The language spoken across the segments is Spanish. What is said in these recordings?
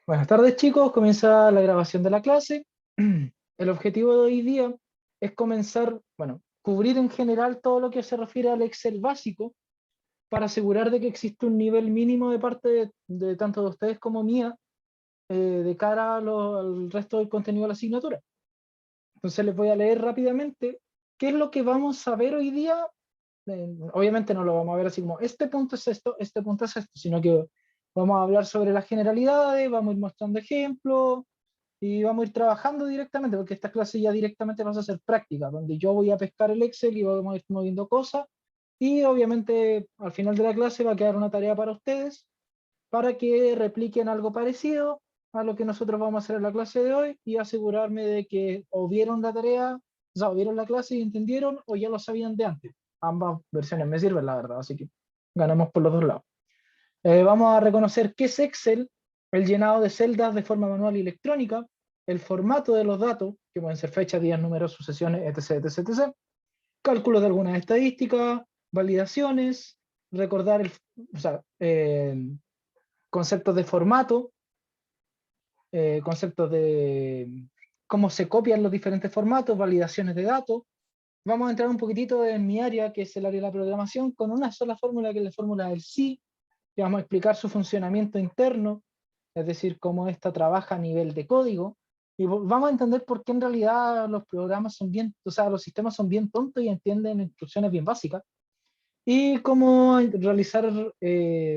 Buenas tardes, chicos, comienza la grabación de la clase. El objetivo de hoy día es comenzar, cubrir en general todo lo que se refiere al Excel básico para asegurar de que existe un nivel mínimo de parte de tanto de ustedes como mía de cara al resto del contenido de la asignatura. Entonces les voy a leer rápidamente qué es lo que vamos a ver hoy día. Obviamente no lo vamos a ver así como este punto es esto, este punto es esto, sino que vamos a hablar sobre las generalidades, vamos a ir mostrando ejemplos y vamos a ir trabajando directamente, porque esta clase ya directamente vas a ser práctica, donde yo voy a pescar el Excel y vamos a ir moviendo cosas, y obviamente al final de la clase va a quedar una tarea para ustedes, para que repliquen algo parecido a lo que nosotros vamos a hacer en la clase de hoy, y asegurarme de que o vieron la tarea, o sea, o vieron la clase y entendieron, o ya lo sabían de antes. Ambas versiones me sirven, la verdad, así que ganamos por los dos lados. Vamos a reconocer qué es Excel, el llenado de celdas de forma manual y electrónica, el formato de los datos, que pueden ser fechas, días, números, sucesiones, etc., etc., etc., cálculo de algunas estadísticas, validaciones, recordar o sea, conceptos de formato, conceptos de cómo se copian los diferentes formatos, validaciones de datos. Vamos a entrar un poquitito en mi área, que es el área de la programación, con una sola fórmula, que es la fórmula del sí, que vamos a explicar su funcionamiento interno, es decir, cómo esta trabaja a nivel de código, y vamos a entender por qué en realidad los programas son bien, o sea, los sistemas son bien tontos y entienden instrucciones bien básicas, y cómo realizar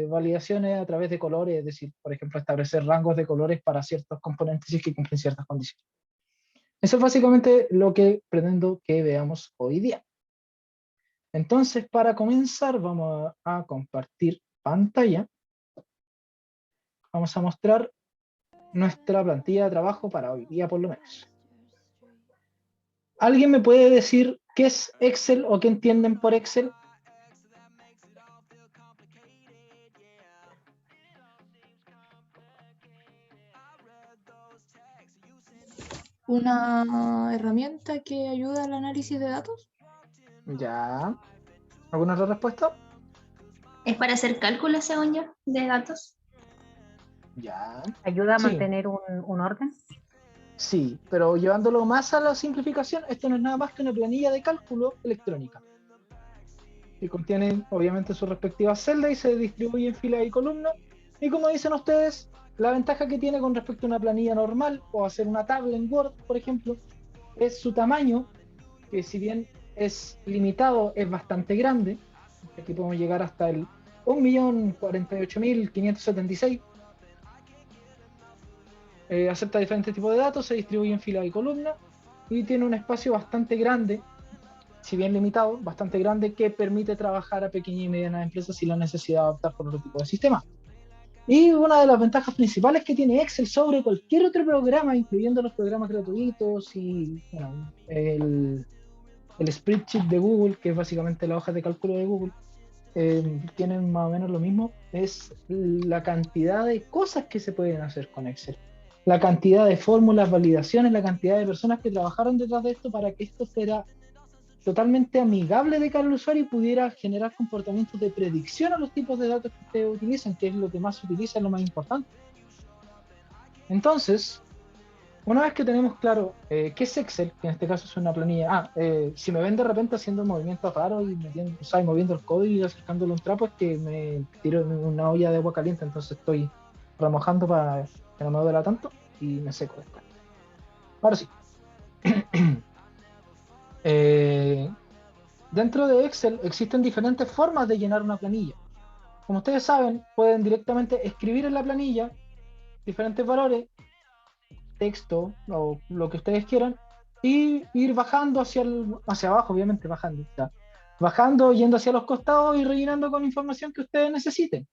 validaciones a través de colores, es decir, por ejemplo, establecer rangos de colores para ciertos componentes y que cumplen ciertas condiciones. Eso es básicamente lo que pretendo que veamos hoy día. Entonces, para comenzar, vamos a compartir pantalla. Vamos a mostrar nuestra plantilla de trabajo para hoy día, por lo menos. ¿Alguien me puede decir qué es Excel o qué entienden por Excel? Una herramienta que ayuda al análisis de datos. Ya. ¿Alguna otra respuesta? Es para hacer cálculos, según yo, de datos. Ya. ¿Ayuda a Sí, mantener un orden? sí, pero llevándolo más a la simplificación, esto no es nada más que una planilla de cálculo electrónica, que contiene obviamente sus respectivas celdas y se distribuye en filas y columnas. Y como dicen ustedes, la ventaja que tiene con respecto a una planilla normal o hacer una tabla en Word, por ejemplo, es su tamaño, que si bien es limitado, es bastante grande. Aquí podemos llegar hasta el 1.048.576. Acepta diferentes tipos de datos, se distribuye en filas y columnas y tiene un espacio bastante grande, si bien limitado, bastante grande, que permite trabajar a pequeñas y medianas empresas sin la necesidad de optar por otro tipo de sistema. Y una de las ventajas principales que tiene Excel sobre cualquier otro programa, incluyendo los programas gratuitos y el spreadsheet de Google, que es básicamente la hoja de cálculo de Google, tienen más o menos lo mismo, es la cantidad de cosas que se pueden hacer con Excel. La cantidad de fórmulas, validaciones, la cantidad de personas que trabajaron detrás de esto para que esto fuera totalmente amigable de cara al usuario y pudiera generar comportamientos de predicción a los tipos de datos que ustedes utilizan, que es lo que más se utiliza, es lo más importante. Entonces, una vez que tenemos claro qué es Excel, que en este caso es una planilla, si me ven de repente haciendo movimientos raros y moviendo el código y acercándolo a un trapo, es que me tiro en una olla de agua caliente, entonces estoy remojando para que no me duela tanto y me seco después. Ahora sí. Dentro de Excel existen diferentes formas de llenar una planilla. Como ustedes saben, pueden directamente escribir en la planilla diferentes valores, texto o lo que ustedes quieran, y ir bajando hacia abajo, obviamente bajando, o sea, bajando, yendo hacia los costados y rellenando con información que ustedes necesiten.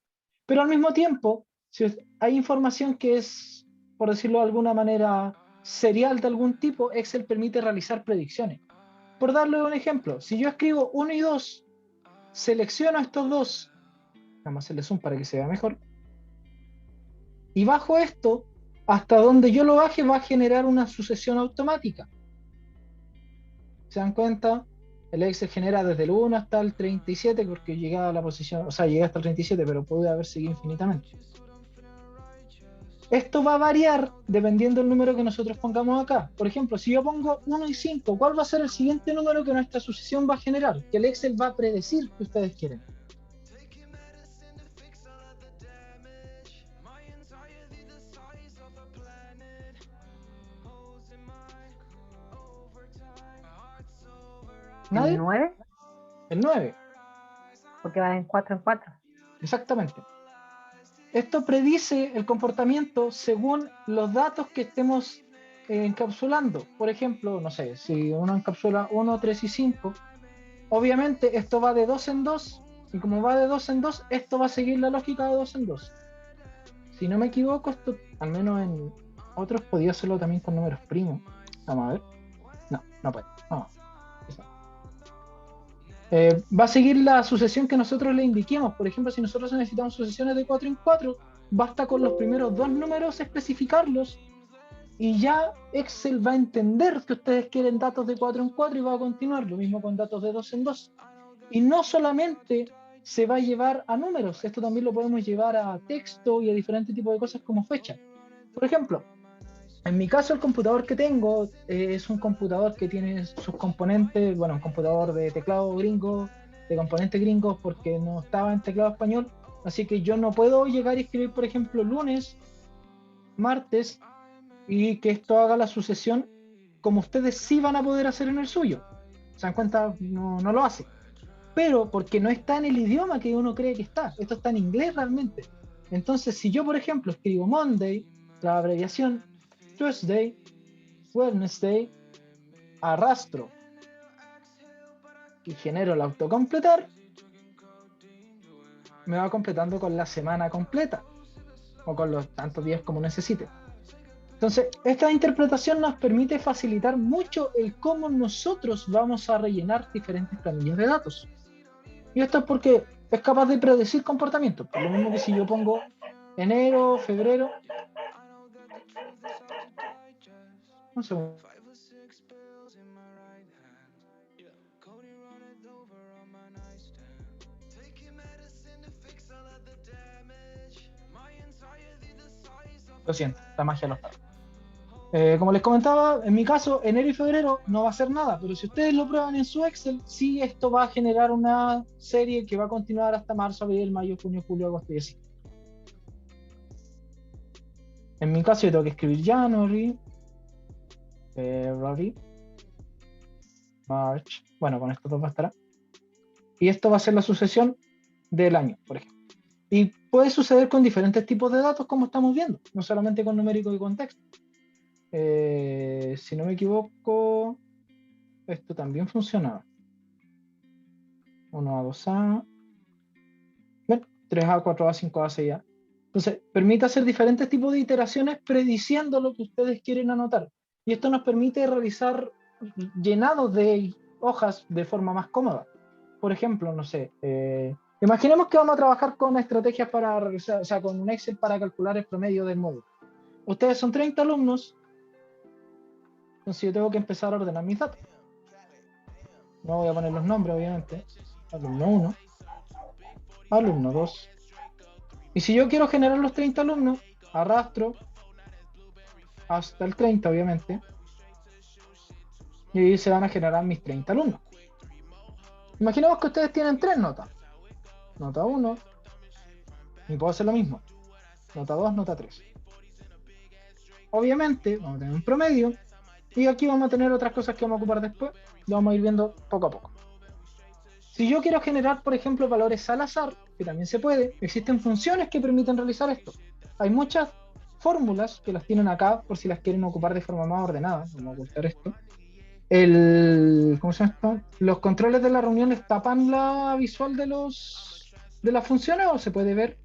Pero al mismo tiempo, si hay información que es, por decirlo de alguna manera, serial de algún tipo, Excel permite realizar predicciones. Por darle un ejemplo, si yo escribo 1 y 2, selecciono estos dos, nada más hacerle zoom para que se vea mejor, y bajo esto, hasta donde yo lo baje va a generar una sucesión automática. ¿Se dan cuenta? El Excel genera desde el 1 hasta el 37, porque llega a la posición, o sea, llegué hasta el 37, pero pude haber seguido infinitamente. Esto va a variar dependiendo del número que nosotros pongamos acá. Por ejemplo, si yo pongo 1 y 5, ¿cuál va a ser el siguiente número que nuestra sucesión va a generar? Que el Excel va a predecir que ustedes quieren. ¿El ¿Nadie? 9? El 9. Porque van en 4 en 4. Exactamente. Esto predice el comportamiento según los datos que estemos encapsulando. Por ejemplo, no sé, si uno encapsula 1, 3 y 5, obviamente esto va de 2 en 2, y como va de 2 en 2, esto va a seguir la lógica de 2 en 2. Si no me equivoco, esto, al menos en otros, podía hacerlo también con números primos. Vamos a ver. No, no puede. No. Va a seguir la sucesión que nosotros le indiquemos. Por ejemplo, si nosotros necesitamos sucesiones de 4 en 4, basta con los primeros dos números especificarlos y ya Excel va a entender que ustedes quieren datos de 4 en 4 y va a continuar. Lo mismo con datos de 2 en 2. Y no solamente se va a llevar a números, esto también lo podemos llevar a texto y a diferentes tipos de cosas como fecha. Por ejemplo, en mi caso, el computador que tengo es un computador que tiene sus componentes, bueno, un computador de teclado gringo, de componentes gringos, porque no estaba en teclado español, así que yo no puedo llegar y escribir, por ejemplo, lunes, martes, y que esto haga la sucesión como ustedes sí van a poder hacer en el suyo. ¿Se dan cuenta? No, no lo hace. Pero porque no está en el idioma que uno cree que está, esto está en inglés realmente. Entonces, si yo, por ejemplo, escribo Monday, la abreviación, Tuesday, Wednesday, arrastro y genero el autocompletar, me va completando con la semana completa o con los tantos días como necesite. Entonces, esta interpretación nos permite facilitar mucho el cómo nosotros vamos a rellenar diferentes planillas de datos. Y esto es porque es capaz de predecir comportamiento. Por lo mismo que si yo pongo enero, febrero. Un segundo. Lo siento, la magia de los datos. Como les comentaba, en mi caso, enero y febrero no va a hacer nada, pero si ustedes lo prueban en su Excel, sí esto va a generar una serie que va a continuar hasta marzo, abril, mayo, junio, julio, agosto y así. En mi caso yo tengo que escribir January, February, March, bueno, con estos dos bastará. Y esto va a ser la sucesión del año, por ejemplo. Y puede suceder con diferentes tipos de datos, como estamos viendo, no solamente con numérico y con texto. Si no me equivoco, esto también funcionaba. 1A, 2A, 3A, 4A, 5A, 6A. Entonces, permite hacer diferentes tipos de iteraciones prediciendo lo que ustedes quieren anotar. Y esto nos permite realizar llenados de hojas de forma más cómoda. Por ejemplo, no sé, imaginemos que vamos a trabajar con estrategias para realizar, o sea, con un Excel para calcular el promedio del módulo. Ustedes son 30 alumnos, entonces yo tengo que empezar a ordenar mis datos. No voy a poner los nombres, obviamente. Alumno 1, alumno 2. Y si yo quiero generar los 30 alumnos, arrastro hasta el 30, obviamente. Y ahí se van a generar mis 30 alumnos. Imaginemos que ustedes tienen 3 notas. Nota 1, y puedo hacer lo mismo. Nota 2, nota 3. Obviamente, vamos a tener un promedio. Y aquí vamos a tener otras cosas que vamos a ocupar después. Lo vamos a ir viendo poco a poco. Si yo quiero generar, por ejemplo, valores al azar, que también se puede, existen funciones que permiten realizar esto. Hay muchas fórmulas que las tienen acá por si las quieren ocupar de forma más ordenada. Vamos a ocultar esto. ¿Cómo se llama esto? ¿Los controles de la reunión les tapan la visual de las funciones o se puede ver?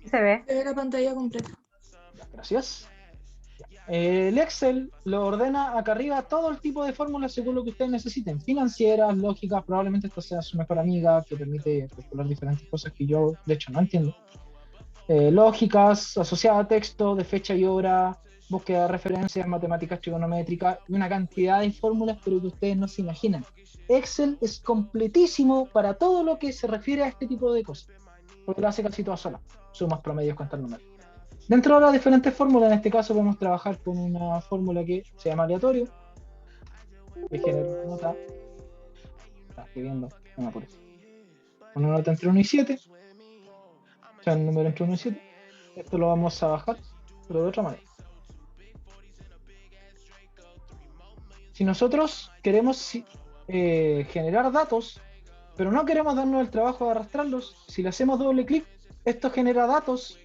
Se ve. Se ve la pantalla completa. Gracias. El Excel lo ordena acá arriba todo el tipo de fórmulas según lo que ustedes necesiten, financieras, lógicas, probablemente esta sea su mejor amiga que permite calcular diferentes cosas que yo de hecho no entiendo. Lógicas, asociadas a texto, de fecha y hora, búsqueda de referencias, matemáticas trigonométricas y una cantidad de fórmulas pero que ustedes no se imaginan. Excel es completísimo para todo lo que se refiere a este tipo de cosas, porque lo hace casi todo sola, sumas, promedios, contar números. Dentro de las diferentes fórmulas, en este caso podemos trabajar con una fórmula que se llama aleatorio, que genera una nota, está escribiendo, no me acuerdo, una nota entre 1 y 7, o sea, un número entre 1 y 7. Esto lo vamos a bajar, pero de otra manera. Si nosotros queremos generar datos, pero no queremos darnos el trabajo de arrastrarlos, si le hacemos doble clic, esto genera datos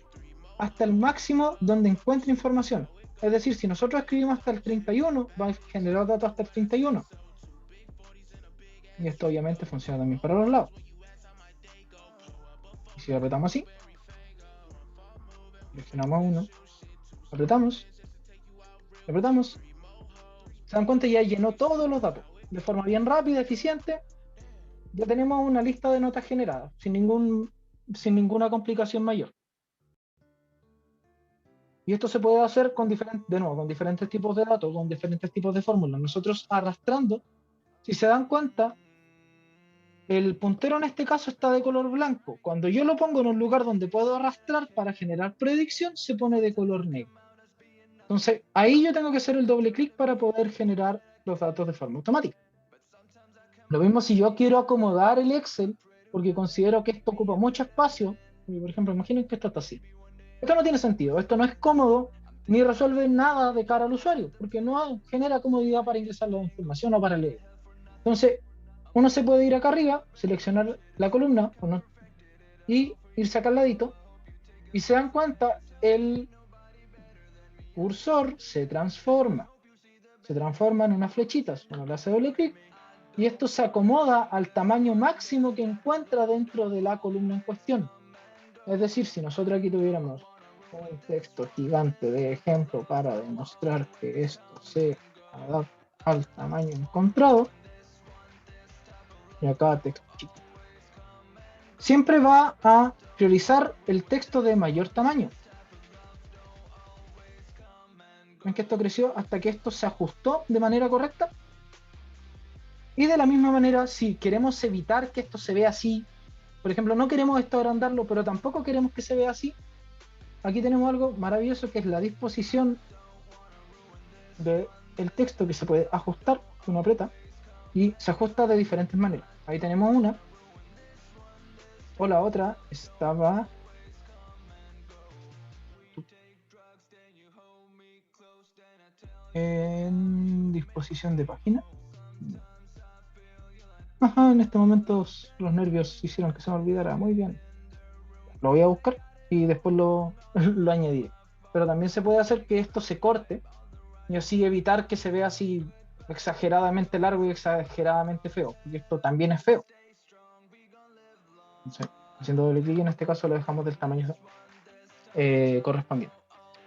hasta el máximo donde encuentre información. Es decir, si nosotros escribimos hasta el 31, va a generar datos hasta el 31. Y esto obviamente funciona también para los lados. Y si apretamos así, seleccionamos uno, apretamos, se dan cuenta, ya llenó todos los datos de forma bien rápida, eficiente. Ya tenemos una lista de notas generadas sin ninguna complicación mayor. Y esto se puede hacer con diferentes tipos de datos, con diferentes tipos de fórmulas. Nosotros arrastrando, si se dan cuenta, el puntero en este caso está de color blanco. Cuando yo lo pongo en un lugar donde puedo arrastrar para generar predicción, se pone de color negro. Entonces, ahí yo tengo que hacer el doble clic para poder generar los datos de forma automática. Lo mismo si yo quiero acomodar el Excel, porque considero que esto ocupa mucho espacio. Por ejemplo, imaginen que esto está así. Esto no tiene sentido, esto no es cómodo, ni resuelve nada de cara al usuario, porque no genera comodidad para ingresar la información o para leer. Entonces, uno se puede ir acá arriba, seleccionar la columna y irse acá al ladito, y se dan cuenta, el cursor se transforma en unas flechitas. Uno le hace doble clic y esto se acomoda al tamaño máximo que encuentra dentro de la columna en cuestión. Es decir, si nosotros aquí tuviéramos un texto gigante de ejemplo para demostrar que esto se adapta al tamaño encontrado, y acá texto chico, siempre va a priorizar el texto de mayor tamaño. ¿Ven que esto creció hasta que esto se ajustó de manera correcta? Y de la misma manera, si queremos evitar que esto se vea así, por ejemplo, no queremos esto agrandarlo, pero tampoco queremos que se vea así, aquí tenemos algo maravilloso que es la disposición del texto que se puede ajustar. Uno aprieta y se ajusta de diferentes maneras. Ahí tenemos una, o la otra estaba en disposición de página. Ajá, en este momento los nervios hicieron que se me olvidara. Muy bien, lo voy a buscar y después lo añadiré. Pero también se puede hacer que esto se corte y así evitar que se vea así exageradamente largo y exageradamente feo, porque esto también es feo. Entonces, haciendo doble clic, en este caso lo dejamos del tamaño correspondiente.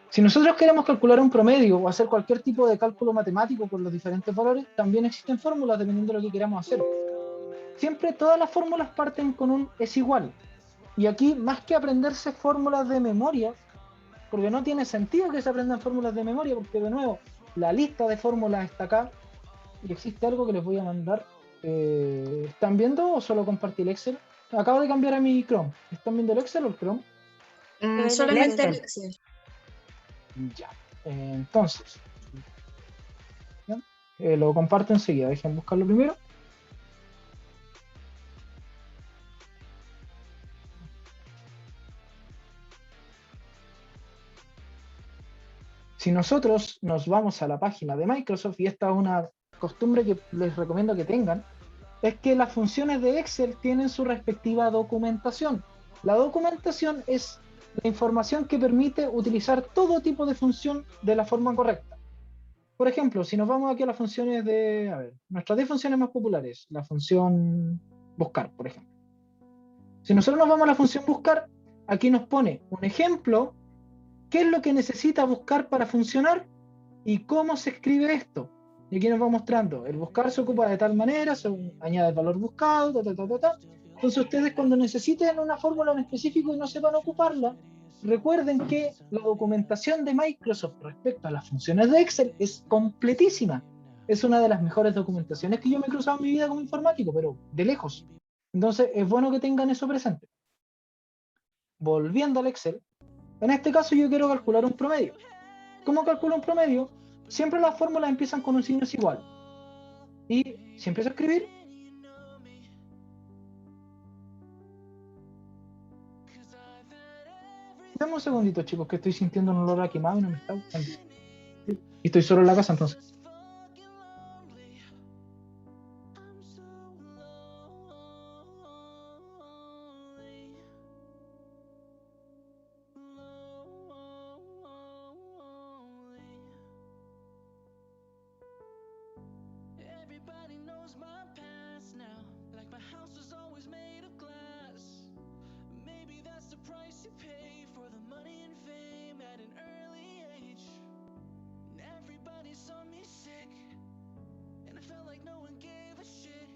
Si nosotros queremos calcular un promedio o hacer cualquier tipo de cálculo matemático con los diferentes valores, también existen fórmulas dependiendo de lo que queramos hacer. Siempre todas las fórmulas parten con un es igual. Y aquí, más que aprenderse fórmulas de memoria, porque no tiene sentido que se aprendan fórmulas de memoria, porque de nuevo, la lista de fórmulas está acá y existe algo que les voy a mandar. ¿Están viendo o solo compartí el Excel? Acabo de cambiar a mi Chrome. ¿Están viendo el Excel o el Chrome? Solamente el Excel. Ya. Entonces, lo comparto enseguida. Dejen buscarlo primero. Si nosotros nos vamos a la página de Microsoft, y esta es una costumbre que les recomiendo que tengan, es que las funciones de Excel tienen su respectiva documentación. La documentación es la información que permite utilizar todo tipo de función de la forma correcta. Por ejemplo, si nos vamos aquí a las funciones nuestras 10 funciones más populares, la función buscar, por ejemplo. Si nosotros nos vamos a la función buscar, aquí nos pone un ejemplo, qué es lo que necesita buscar para funcionar y cómo se escribe esto. Y aquí nos va mostrando, el buscar se ocupa de tal manera, se añade el valor buscado, Entonces ustedes cuando necesiten una fórmula en específico y no sepan ocuparla, recuerden que la documentación de Microsoft respecto a las funciones de Excel es completísima. Es una de las mejores documentaciones que yo me he cruzado en mi vida como informático, pero de lejos. Entonces es bueno que tengan eso presente. Volviendo al Excel, En este caso yo quiero calcular un promedio. ¿Cómo calculo un promedio? Siempre las fórmulas empiezan con un signo es igual. Y si empiezo a escribir, dame un segundito, chicos, que estoy sintiendo un olor a quemado y no me está gustando. Y estoy solo en la casa, entonces. Everybody knows my past now, like my house was always made of glass. Maybe that's the price you pay for the money and fame at an early age. And everybody saw me sick, and I felt like no one gave a shit.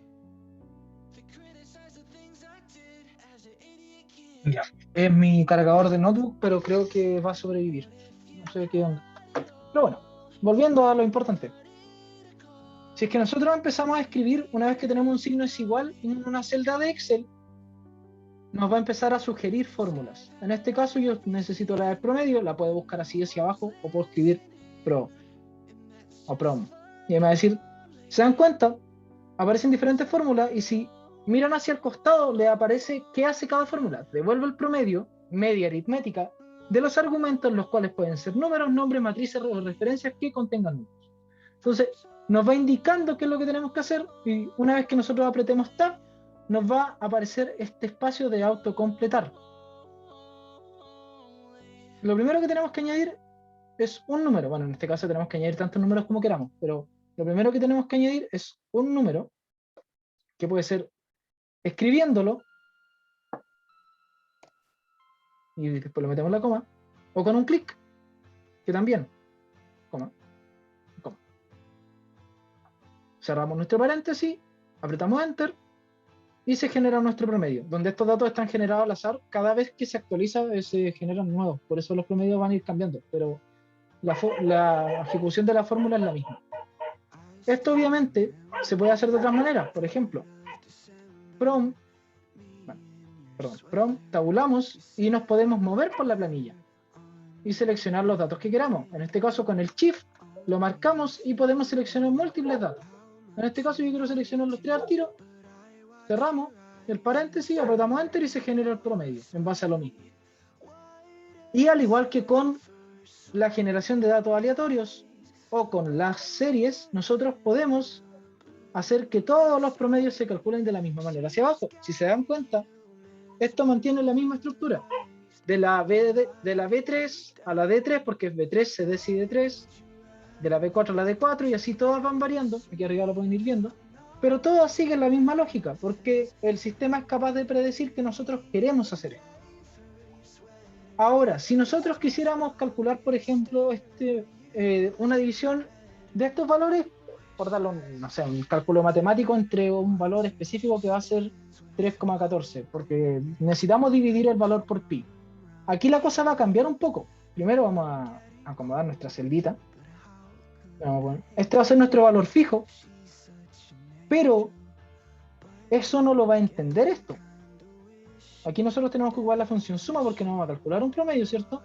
They criticized the things I did as an idiot kid. Ya, es mi cargador de notebook, pero creo que va a sobrevivir. No sé qué onda. Pero bueno, volviendo a lo importante. Si es que nosotros empezamos a escribir, una vez que tenemos un signo es igual en una celda de Excel, nos va a empezar a sugerir fórmulas. En este caso yo necesito la del promedio, la puedo buscar así hacia abajo, o puedo escribir pro o prom. Y me va a decir, ¿se dan cuenta? Aparecen diferentes fórmulas y si miran hacia el costado le aparece qué hace cada fórmula. Devuelve el promedio, media aritmética, de los argumentos, los cuales pueden ser números, nombres, matrices o referencias que contengan números. Entonces, nos va indicando qué es lo que tenemos que hacer y una vez que nosotros apretemos Tab, nos va a aparecer este espacio de autocompletar. Lo primero que tenemos que añadir es un número. Bueno, en este caso tenemos que añadir tantos números como queramos, pero lo primero que tenemos que añadir es un número, que puede ser escribiéndolo, y después le metemos la coma, o con un clic, que también, coma. Cerramos nuestro paréntesis, apretamos Enter y se genera nuestro promedio, donde estos datos están generados al azar. Cada vez que se actualiza se generan nuevos, por eso los promedios van a ir cambiando, pero la ejecución de la fórmula es la misma. Esto obviamente se puede hacer de otras maneras, por ejemplo, prom, tabulamos y nos podemos mover por la planilla y seleccionar los datos que queramos. En este caso con el Shift lo marcamos y podemos seleccionar múltiples datos. En este caso yo quiero seleccionar los 3 al tiro, cerramos el paréntesis, apretamos Enter y se genera el promedio en base a lo mismo. Y al igual que con la generación de datos aleatorios o con las series, nosotros podemos hacer que todos los promedios se calculen de la misma manera hacia abajo. Si se dan cuenta, esto mantiene la misma estructura. De la B3 a la D3, porque es B3, C2 y D3, de la B4 a la D4, y así todas van variando. Aquí arriba lo pueden ir viendo. Pero todas siguen la misma lógica, porque el sistema es capaz de predecir que nosotros queremos hacer esto. Ahora, si nosotros quisiéramos calcular, por ejemplo, una división de estos valores, por darle un cálculo matemático entre un valor específico que va a ser 3,14, porque necesitamos dividir el valor por pi. Aquí la cosa va a cambiar un poco. Primero vamos a acomodar nuestra celdita. Este va a ser nuestro valor fijo, pero eso no lo va a entender esto. Aquí nosotros tenemos que ocupar la función suma porque nos vamos a calcular un promedio, ¿cierto?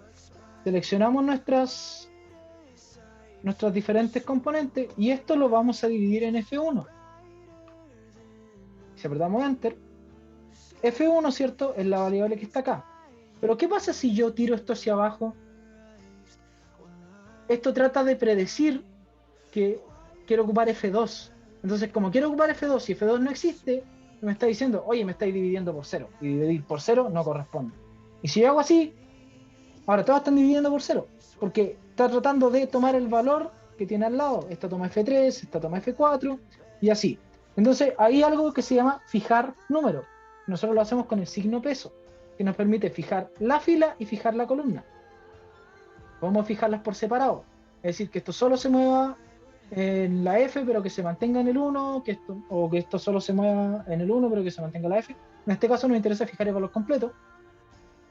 Seleccionamos nuestras diferentes componentes y esto lo vamos a dividir en F1. Si apretamos Enter, F1, ¿cierto? Es la variable que está acá. Pero ¿qué pasa si yo tiro esto hacia abajo? Esto trata de predecir que quiero ocupar F2. Entonces, como quiero ocupar F2 y F2 no existe, me está diciendo, oye, me estáis dividiendo por 0. Y dividir por 0 no corresponde. Y si yo hago así, ahora todos están dividiendo por 0. Porque está tratando de tomar el valor que tiene al lado. Esta toma F3, esta toma F4, y así. Entonces, hay algo que se llama fijar número. Nosotros lo hacemos con el signo peso, que nos permite fijar la fila y fijar la columna. Podemos fijarlas por separado. Es decir, que esto solo se mueva en la F, pero que se mantenga en el 1, o que esto solo se mueva en el 1, pero que se mantenga en la F. En este caso nos interesa fijar el valor completo.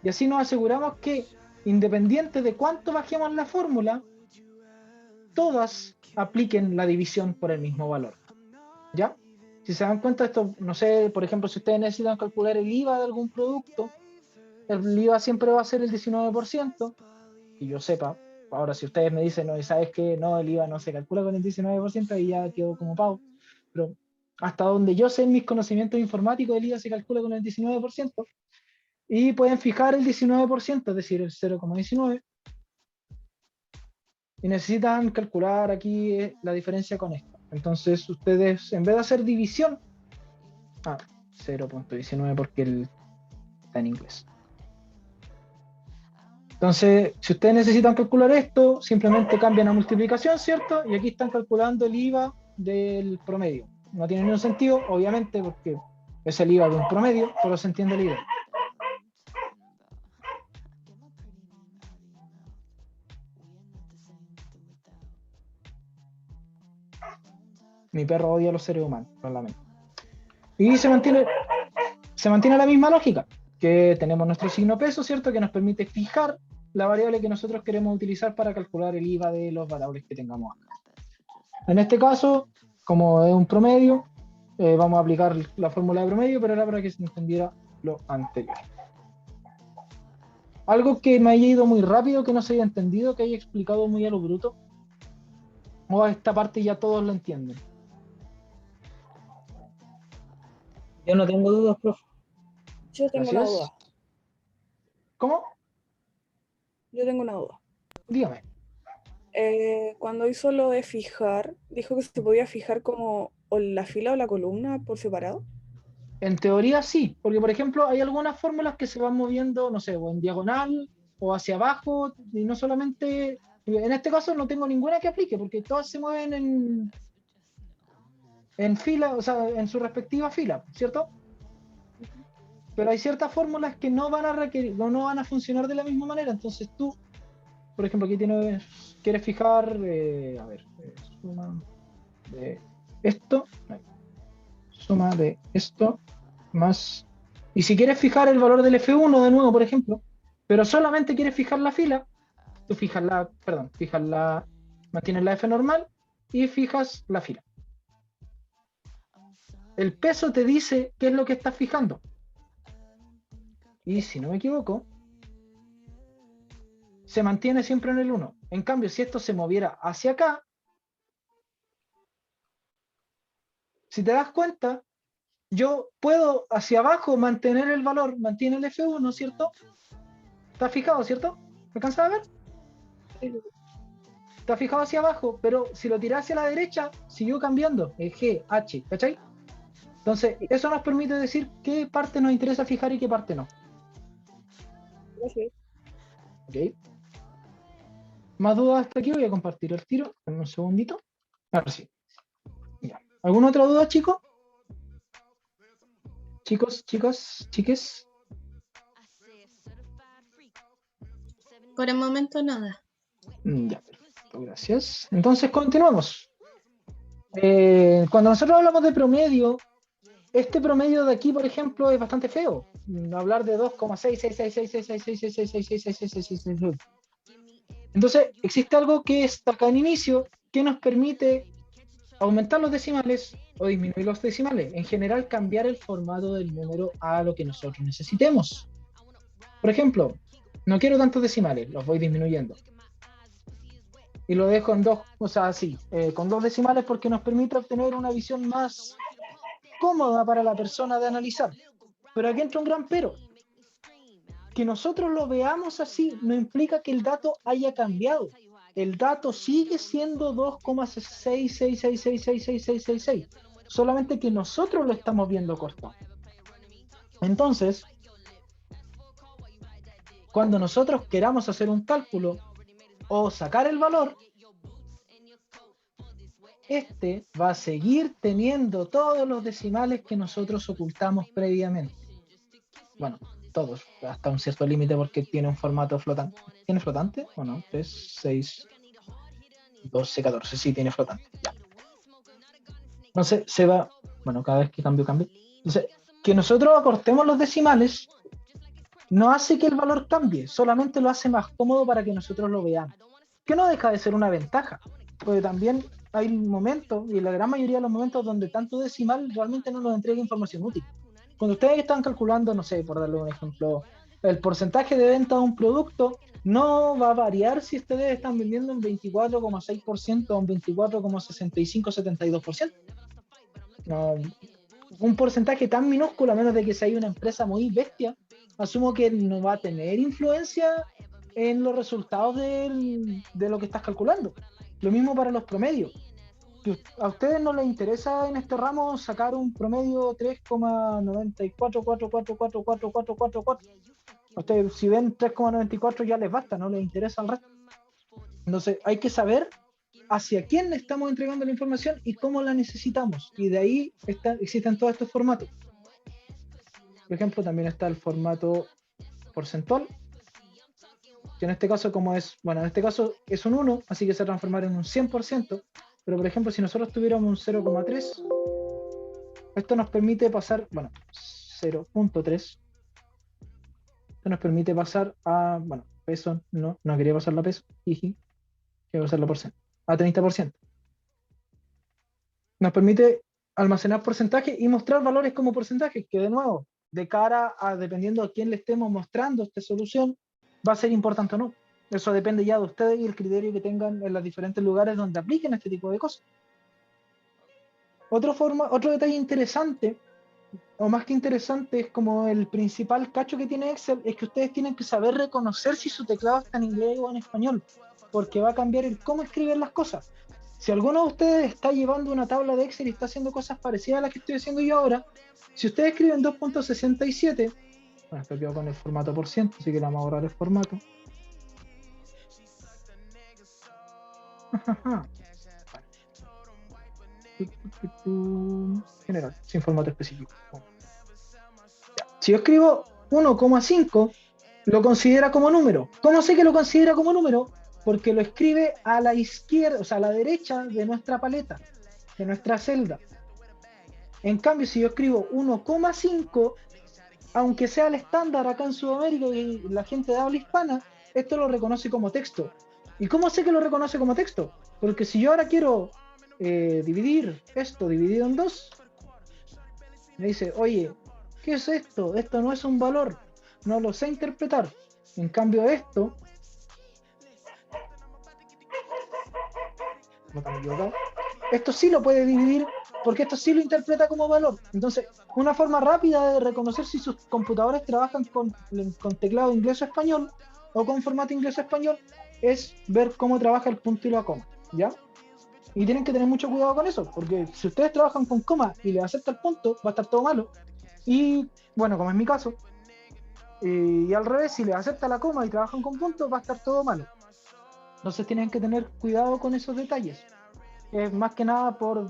Y así nos aseguramos que, independiente de cuánto bajemos la fórmula, todas apliquen la división por el mismo valor. ¿Ya? Si se dan cuenta, esto, no sé, por ejemplo, si ustedes necesitan calcular el IVA de algún producto, el IVA siempre va a ser el 19%, que yo sepa. Ahora, si ustedes me dicen, no, y sabes que no, el IVA no se calcula con el 19%, ahí ya quedó como pavo. Pero hasta donde yo sé en mis conocimientos informáticos, el IVA se calcula con el 19%, y pueden fijar el 19%, es decir, el 0,19, y necesitan calcular aquí la diferencia con esto. Entonces, ustedes, en vez de hacer división, 0,19 porque está en inglés. Entonces, si ustedes necesitan calcular esto, simplemente cambian a multiplicación, ¿cierto? Y aquí están calculando el IVA del promedio. No tiene ningún sentido, obviamente, porque es el IVA de un promedio, pero se entiende la idea. Mi perro odia a los seres humanos, lo lamento. Y se mantiene la misma lógica, que tenemos nuestro signo peso, ¿cierto? Que nos permite fijar la variable que nosotros queremos utilizar para calcular el IVA de los valores que tengamos acá. En este caso, como es un promedio, vamos a aplicar la fórmula de promedio, pero era para que se entendiera lo anterior. Algo que me haya ido muy rápido, que no se haya entendido, que haya explicado muy a lo bruto, o esta parte ya todos lo entienden. Yo no tengo dudas, profe. Yo tengo una Gracias. duda. ¿Cómo? Yo tengo una duda. Dígame. Cuando hizo lo de fijar, dijo que se podía fijar como o la fila o la columna por separado. En teoría sí, porque por ejemplo hay algunas fórmulas que se van moviendo, no sé, o en diagonal o hacia abajo, y no solamente, en este caso no tengo ninguna que aplique, porque todas se mueven en fila, o sea, en su respectiva fila, ¿cierto? Pero hay ciertas fórmulas que no van a requerir, no van a funcionar de la misma manera. Entonces tú, por ejemplo, aquí quieres fijar, suma de esto, suma de esto más, y si quieres fijar el valor del F1 de nuevo, por ejemplo, pero solamente quieres fijar la fila, tú mantienes la F normal y fijas la fila. El peso te dice qué es lo que estás fijando. Y si no me equivoco, se mantiene siempre en el 1. En cambio, si esto se moviera hacia acá, si te das cuenta, yo puedo hacia abajo mantener el valor, mantiene el F1, ¿cierto? ¿Está fijado, cierto? ¿Me alcanzas a ver? Está fijado hacia abajo, pero si lo tirás hacia la derecha, siguió cambiando, el G, H, ¿cachai? Entonces, eso nos permite decir qué parte nos interesa fijar y qué parte no. Gracias. ¿Ok? ¿Más dudas hasta aquí? Voy a compartir el tiro. En un segundito. Ahora sí. Ya. ¿Alguna otra duda, chicos? Chicos, chicas, chiques. Por el momento nada. Ya, perfecto, gracias. Entonces continuamos. Cuando nosotros hablamos de promedio, este promedio de aquí, por ejemplo, es bastante feo. Hablar de 2,666666666666666. Entonces, existe algo que está acá en inicio que nos permite aumentar los decimales o disminuir los decimales. En general, cambiar el formato del número a lo que nosotros necesitemos. Por ejemplo, no quiero tantos decimales, los voy disminuyendo. Y lo dejo en dos, o sea, así, con 2 decimales porque nos permite obtener una visión más cómoda para la persona de analizar. Pero aquí entra un gran pero. Que nosotros lo veamos así no implica que el dato haya cambiado. El dato sigue siendo 2,666666666, solamente que nosotros lo estamos viendo cortado. Entonces, cuando nosotros queramos hacer un cálculo o sacar el valor, este va a seguir teniendo todos los decimales que nosotros ocultamos previamente. Bueno, todos, hasta un cierto límite porque tiene un formato flotante. ¿Tiene flotante o no? 3, 6, 12, 14. Sí, tiene flotante. Ya. Entonces se va, bueno, cada vez que cambio. Entonces, que nosotros acortemos los decimales no hace que el valor cambie, solamente lo hace más cómodo para que nosotros lo veamos. Que no deja de ser una ventaja, porque también hay momentos, y la gran mayoría de los momentos, donde tanto decimal realmente no nos entrega información útil. Cuando ustedes están calculando, no sé, por darle un ejemplo, el porcentaje de venta de un producto no va a variar si ustedes están vendiendo un 24,6% o un 24,65-72%. No, un porcentaje tan minúsculo, a menos de que sea una empresa muy bestia, asumo que no va a tener influencia en los resultados de lo que estás calculando. Lo mismo para los promedios. A ustedes no les interesa en este ramo sacar un promedio 3,9444444444. Ustedes si ven 3,94 ya les basta, no les interesa el resto. Entonces hay que saber hacia quién estamos entregando la información y cómo la necesitamos. Y de ahí existen todos estos formatos. Por ejemplo, también está el formato porcentual, que en este caso en este caso es un 1, así que se transformará en un 100%, pero por ejemplo, si nosotros tuviéramos un 0,3, esto nos permite pasar, 0,3, esto nos permite pasar a, peso, no quería pasar la peso, quería pasar la porcentaje, a 30%. Nos permite almacenar porcentaje y mostrar valores como porcentaje, que de nuevo, de cara a, dependiendo a quién le estemos mostrando esta solución, va a ser importante o no. Eso depende ya de ustedes y el criterio que tengan en los diferentes lugares donde apliquen este tipo de cosas. Otro detalle interesante, o más que interesante, es como el principal cacho que tiene Excel, es que ustedes tienen que saber reconocer si su teclado está en inglés o en español, porque va a cambiar el cómo escribir las cosas. Si alguno de ustedes está llevando una tabla de Excel y está haciendo cosas parecidas a las que estoy haciendo yo ahora, si ustedes escriben 2.67, estoy quedado con el formato por ciento, así que le vamos a borrar el formato. General, sin formato específico. Si yo escribo 1,5, lo considera como número. ¿Cómo sé que lo considera como número? Porque lo escribe a la izquierda, o sea, a la derecha de nuestra paleta, de nuestra celda. En cambio, si yo escribo 1,5, aunque sea el estándar acá en Sudamérica y la gente de habla hispana, esto lo reconoce como texto. ¿Y cómo sé que lo reconoce como texto? Porque si yo ahora quiero dividir esto dividido en 2, me dice, oye, ¿qué es esto? Esto no es un valor, no lo sé interpretar. En cambio esto, esto sí lo puede dividir porque esto sí lo interpreta como valor. Entonces, una forma rápida de reconocer si sus computadores trabajan con teclado inglés o español o con formato inglés o español es ver cómo trabaja el punto y la coma, ¿ya? Y tienen que tener mucho cuidado con eso, porque si ustedes trabajan con coma y les acepta el punto, va a estar todo malo. Y bueno, como es mi caso, y al revés, si les acepta la coma y trabajan con punto, va a estar todo malo. Entonces tienen que tener cuidado con esos detalles. Es más que nada por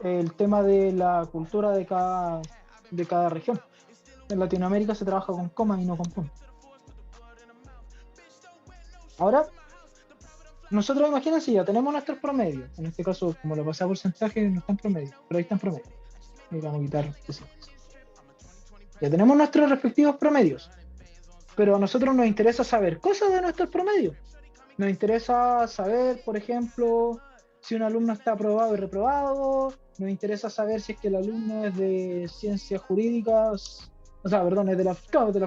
el tema de la cultura de cada región. En Latinoamérica se trabaja con coma y no con punto. Ahora, nosotros imagínense, ya tenemos nuestros promedios. En este caso, como lo pasé a porcentaje, no está en promedio, pero ahí está en promedio. Y vamos a quitar eso. Ya tenemos nuestros respectivos promedios. Pero a nosotros nos interesa saber cosas de nuestros promedios. Nos interesa saber, por ejemplo, si un alumno está aprobado y reprobado. Nos interesa saber si es que el alumno es de ciencias jurídicas, es de la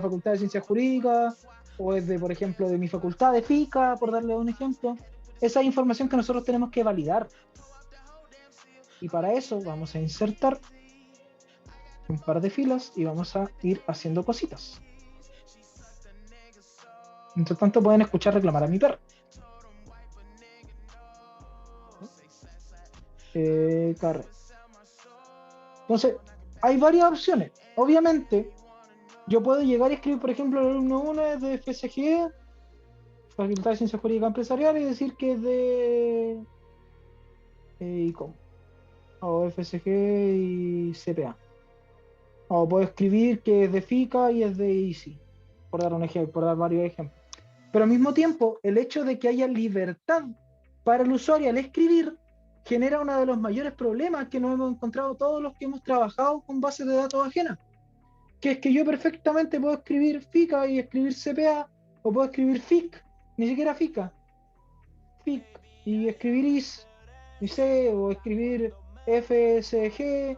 Facultad de Ciencias Jurídicas, o es de, por ejemplo, de mi facultad de FICA, por darle un ejemplo. Esa es información que nosotros tenemos que validar. Y para eso vamos a insertar un par de filas y vamos a ir haciendo cositas. Mientras tanto pueden escuchar reclamar a mi perro. Carrera. Entonces, hay varias opciones. Obviamente, yo puedo llegar y escribir, por ejemplo, el alumno 1 es de FSG, Facultad de Ciencias Jurídicas Empresariales, y decir que es de ICOM, o FSG y CPA. O puedo escribir que es de FICA y es de ICI, por dar un ejemplo, por dar varios ejemplos. Pero al mismo tiempo, el hecho de que haya libertad para el usuario al escribir genera uno de los mayores problemas que nos hemos encontrado todos los que hemos trabajado con bases de datos ajenas, que es que yo perfectamente puedo escribir FICA y escribir CPA, o puedo escribir FIC, ni siquiera FICA, FIC, y escribir IC, o escribir FSG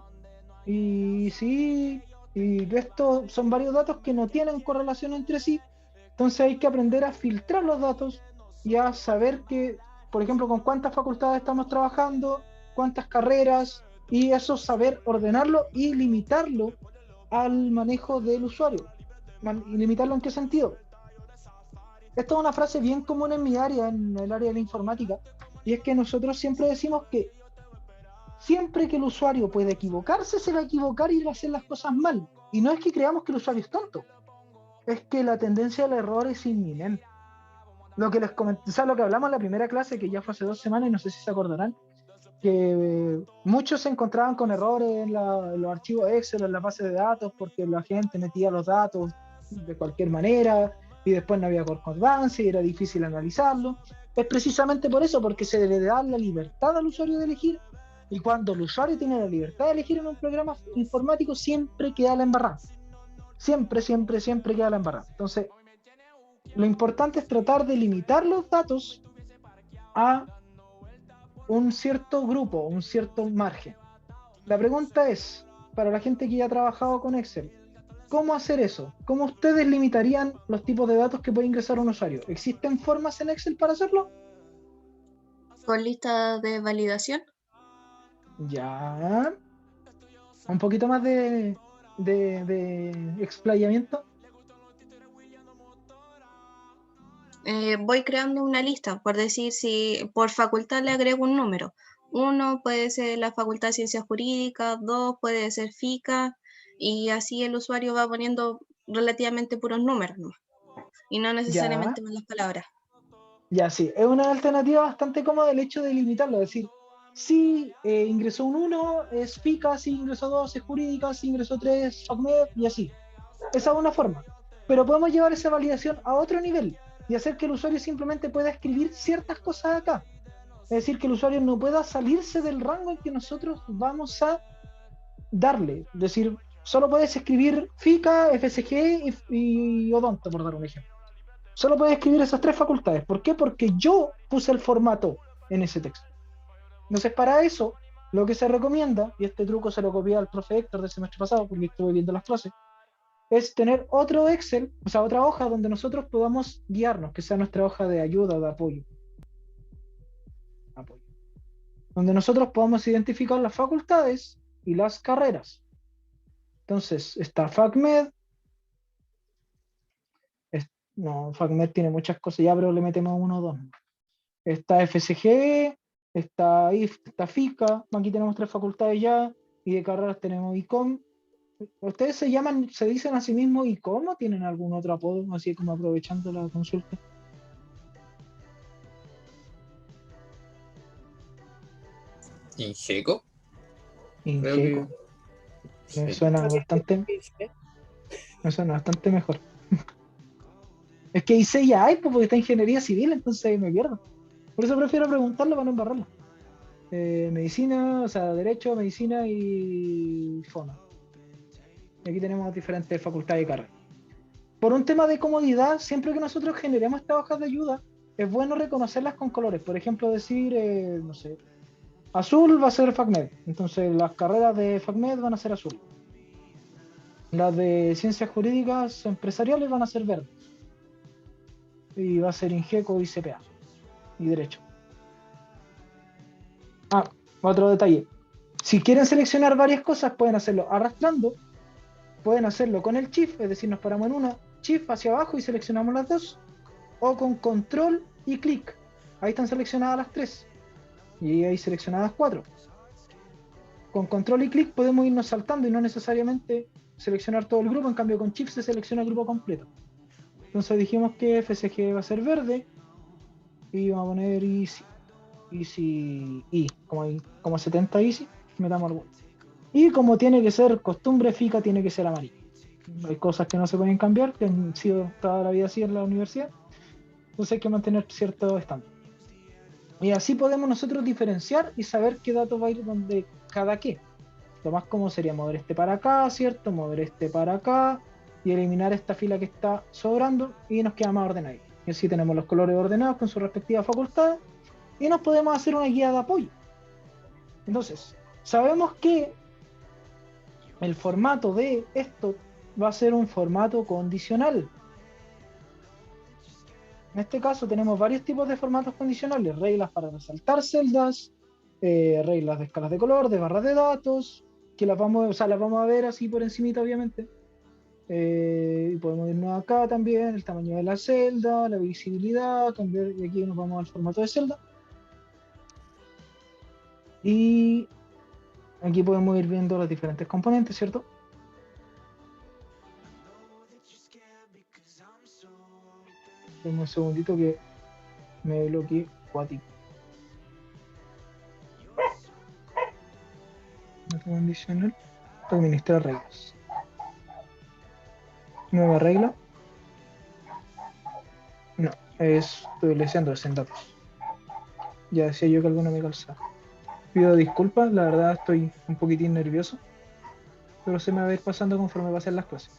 y ICI, Y estos son varios datos que no tienen correlación entre sí, entonces hay que aprender a filtrar los datos y a saber que, por ejemplo, con cuántas facultades estamos trabajando, cuántas carreras, y eso saber ordenarlo y limitarlo al manejo del usuario. ¿Y limitarlo en qué sentido? Esta es una frase bien común en mi área, en el área de la informática, y es que nosotros siempre decimos que siempre que el usuario puede equivocarse, se va a equivocar y va a hacer las cosas mal. Y no es que creamos que el usuario es tonto, es que la tendencia al error es inminente. Lo que les comenté, o sea, lo que hablamos en la primera clase, que ya fue hace 2 semanas, y no sé si se acordarán, que muchos se encontraban con errores en los archivos Excel, en la base de datos, porque la gente metía los datos de cualquier manera, y después no había concordancia, y era difícil analizarlo. Es precisamente por eso, porque se debe dar la libertad al usuario de elegir, y cuando el usuario tiene la libertad de elegir en un programa informático, siempre queda la embarrada. Siempre, siempre, siempre queda la embarrada. Entonces, lo importante es tratar de limitar los datos a un cierto grupo, un cierto margen. La pregunta es, para la gente que ya ha trabajado con Excel, ¿cómo hacer eso? ¿Cómo ustedes limitarían los tipos de datos que puede ingresar un usuario? ¿Existen formas en Excel para hacerlo? Con lista de validación. Ya. Un poquito más de explayamiento. Voy creando una lista, por decir, si por facultad le agrego un número. 1 puede ser la Facultad de Ciencias Jurídicas, 2 puede ser FICA, y así el usuario va poniendo relativamente puros números, ¿no? Y no necesariamente malas palabras. Ya, sí. Es una alternativa bastante cómoda el hecho de limitarlo. Es decir, si ingresó un 1, es FICA, si ingresó 2, es jurídica, si ingresó 3, FACMED, y así. Esa es una forma. Pero podemos llevar esa validación a otro nivel y hacer que el usuario simplemente pueda escribir ciertas cosas acá. Es decir, que el usuario no pueda salirse del rango en que nosotros vamos a darle. Es decir, solo puedes escribir FICA, FSG y Odonto, por dar un ejemplo. Solo puedes escribir esas 3 facultades. ¿Por qué? Porque yo puse el formato en ese texto. Entonces, para eso, lo que se recomienda, y este truco se lo copié al profe Héctor del semestre pasado, porque estuve viendo las clases, es tener otro Excel, o sea, otra hoja donde nosotros podamos guiarnos, que sea nuestra hoja de ayuda o de apoyo. Donde nosotros podamos identificar las facultades y las carreras. Entonces, está FACMED. No, FACMED tiene muchas cosas ya, pero le metemos 1 o 2. Está FSG, está IF, está FICA. Aquí tenemos 3 facultades ya. Y de carreras tenemos ICOM. ¿Ustedes se dicen a sí mismos ICOM o tienen algún otro apodo, así como aprovechando la consulta? ¿Ingeco? Ingeco. Sí. Me suena bastante mejor. Es que IC ya hay, pues, porque está ingeniería civil, entonces me pierdo. Por eso prefiero preguntarlo para no embarrarlo. Medicina, o sea, Derecho, Medicina y FONA. Y aquí tenemos diferentes facultades y carreras. Por un tema de comodidad, siempre que nosotros generemos estas hojas de ayuda, es bueno reconocerlas con colores. Por ejemplo, decir, no sé, azul va a ser FACMED. Entonces las carreras de FACMED van a ser azul. Las de ciencias jurídicas empresariales van a ser verdes. Y va a ser Ingeco y CPA. Y Derecho. Otro detalle. Si quieren seleccionar varias cosas, pueden hacerlo arrastrando. Pueden hacerlo con el Shift, es decir, nos paramos en una, Shift hacia abajo y seleccionamos las 2. O con control y clic. Ahí están seleccionadas las 3. Y ahí seleccionadas 4. Con control y clic podemos irnos saltando y no necesariamente seleccionar todo el grupo. En cambio, con Shift se selecciona el grupo completo. Entonces dijimos que FSG va a ser verde. Y vamos a poner Easy I. Como 70 Easy. Metamos algo. Y como tiene que ser costumbre, FICA tiene que ser amarillo. Hay cosas que no se pueden cambiar, que han sido toda la vida así en la universidad. Entonces hay que mantener cierto estándar. Y así podemos nosotros diferenciar y saber qué datos va a ir donde cada qué. Lo más cómodo sería mover este para acá, ¿cierto? Mover este para acá y eliminar esta fila que está sobrando y nos queda más ordenado. Y así tenemos los colores ordenados con su respectiva facultad y nos podemos hacer una guía de apoyo. Entonces, sabemos que el formato de esto va a ser un formato condicional. En este caso tenemos varios tipos de formatos condicionales, reglas para resaltar celdas, reglas de escalas de color, de barras de datos, que las vamos a ver así por encimita, obviamente. Y podemos irnos acá también, el tamaño de la celda, la visibilidad, cambiar, y aquí nos vamos al formato de celda. Y aquí podemos ir viendo los diferentes componentes, ¿cierto? Dame un segundito que me bloqueé cuático. Condicional, administrar reglas. Nueva regla. No, estoy leyendo en datos. Ya decía yo que alguno me calzaba. Pido disculpas, la verdad estoy un poquitín nervioso, pero se me va a ir pasando conforme pasen las clases.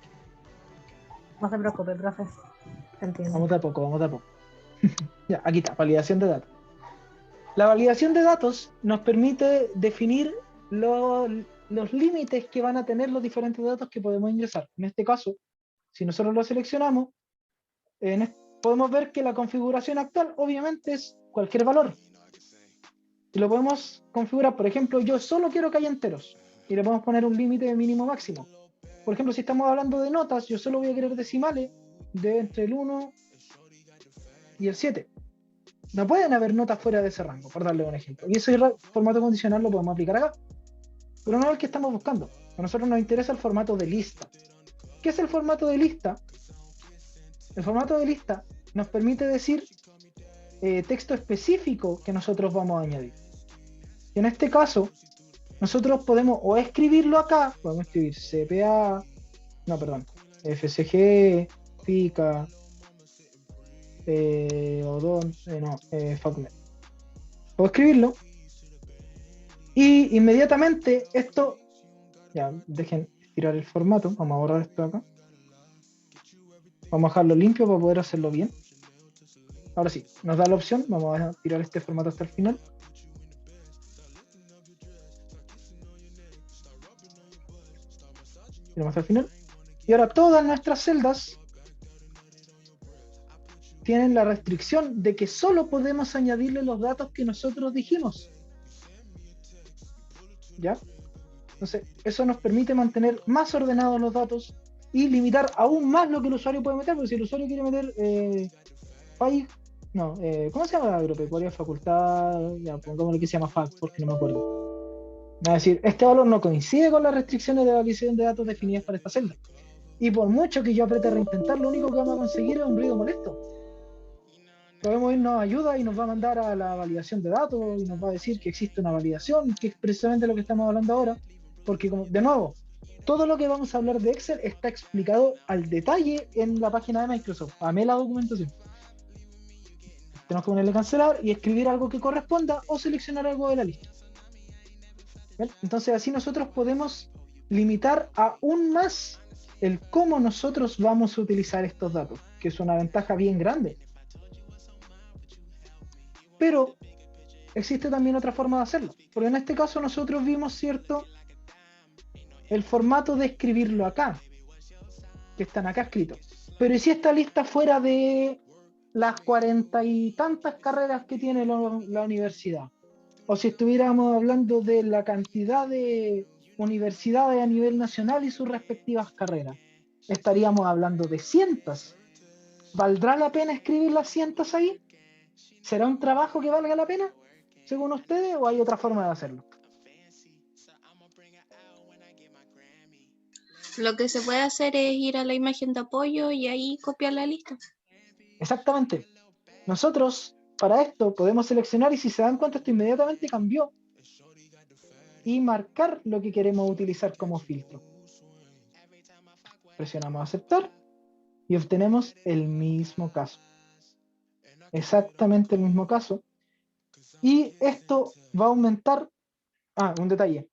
No se preocupe, profe. Se entiende. Vamos de a poco, vamos de a poco. Ya, aquí está, validación de datos. La validación de datos nos permite definir los límites que van a tener los diferentes datos que podemos ingresar. En este caso, si nosotros lo seleccionamos, podemos ver que la configuración actual obviamente es cualquier valor. Y lo podemos configurar, por ejemplo, yo solo quiero que haya enteros. Y le podemos poner un límite de mínimo máximo. Por ejemplo, si estamos hablando de notas, yo solo voy a querer decimales de entre el 1 y el 7. No pueden haber notas fuera de ese rango, por darle un ejemplo. Y ese formato condicional lo podemos aplicar acá. Pero no es el que estamos buscando. A nosotros nos interesa el formato de lista. ¿Qué es el formato de lista? El formato de lista nos permite decir texto específico que nosotros vamos a añadir. Y en este caso, nosotros podemos o escribirlo acá, podemos escribir CPA, no, perdón, FCG, FICA, FACMED. Puedo escribirlo y inmediatamente esto, ya, dejen estirar el formato, vamos a borrar esto acá. Vamos a dejarlo limpio para poder hacerlo bien. Ahora sí, nos da la opción, vamos a tirar este formato hasta el final. Tiramos hasta el final. Y ahora todas nuestras celdas tienen la restricción de que solo podemos añadirle los datos que nosotros dijimos. ¿Ya? Entonces, eso nos permite mantener más ordenados los datos y limitar aún más lo que el usuario puede meter, porque si el usuario quiere meter país, no, ¿cómo se llama la agropecuaria? Facultad, ya pongámosle que se llama FAC, porque no me acuerdo. Va a decir, este valor no coincide con las restricciones de validación de datos definidas para esta celda. Y por mucho que yo apriete a reintentar, lo único que vamos a conseguir es un ruido molesto. Podemos irnos a ayuda y nos va a mandar a la validación de datos y nos va a decir que existe una validación, que es precisamente lo que estamos hablando ahora, porque como, de nuevo, todo lo que vamos a hablar de Excel está explicado al detalle en la página de Microsoft. Amé la documentación. Tenemos que ponerle cancelar y escribir algo que corresponda o seleccionar algo de la lista. ¿Bien? Entonces así nosotros podemos limitar aún más el cómo nosotros vamos a utilizar estos datos, que es una ventaja bien grande. Pero existe también otra forma de hacerlo, porque en este caso nosotros vimos, ¿cierto?, el formato de escribirlo acá, que están acá escritos. Pero ¿y si esta lista fuera de las 40 y tantas carreras que tiene la universidad? O si estuviéramos hablando de la cantidad de universidades a nivel nacional y sus respectivas carreras, estaríamos hablando de cientos. ¿Valdrá la pena escribir las cientos ahí? ¿Será un trabajo que valga la pena, según ustedes, o hay otra forma de hacerlo? Lo que se puede hacer es ir a la imagen de apoyo y ahí copiar la lista. Exactamente. Nosotros, para esto, podemos seleccionar y si se dan cuenta, esto inmediatamente cambió y marcar lo que queremos utilizar como filtro. Presionamos aceptar y obtenemos el mismo caso. Exactamente el mismo caso. Y esto va a aumentar. Un detalle.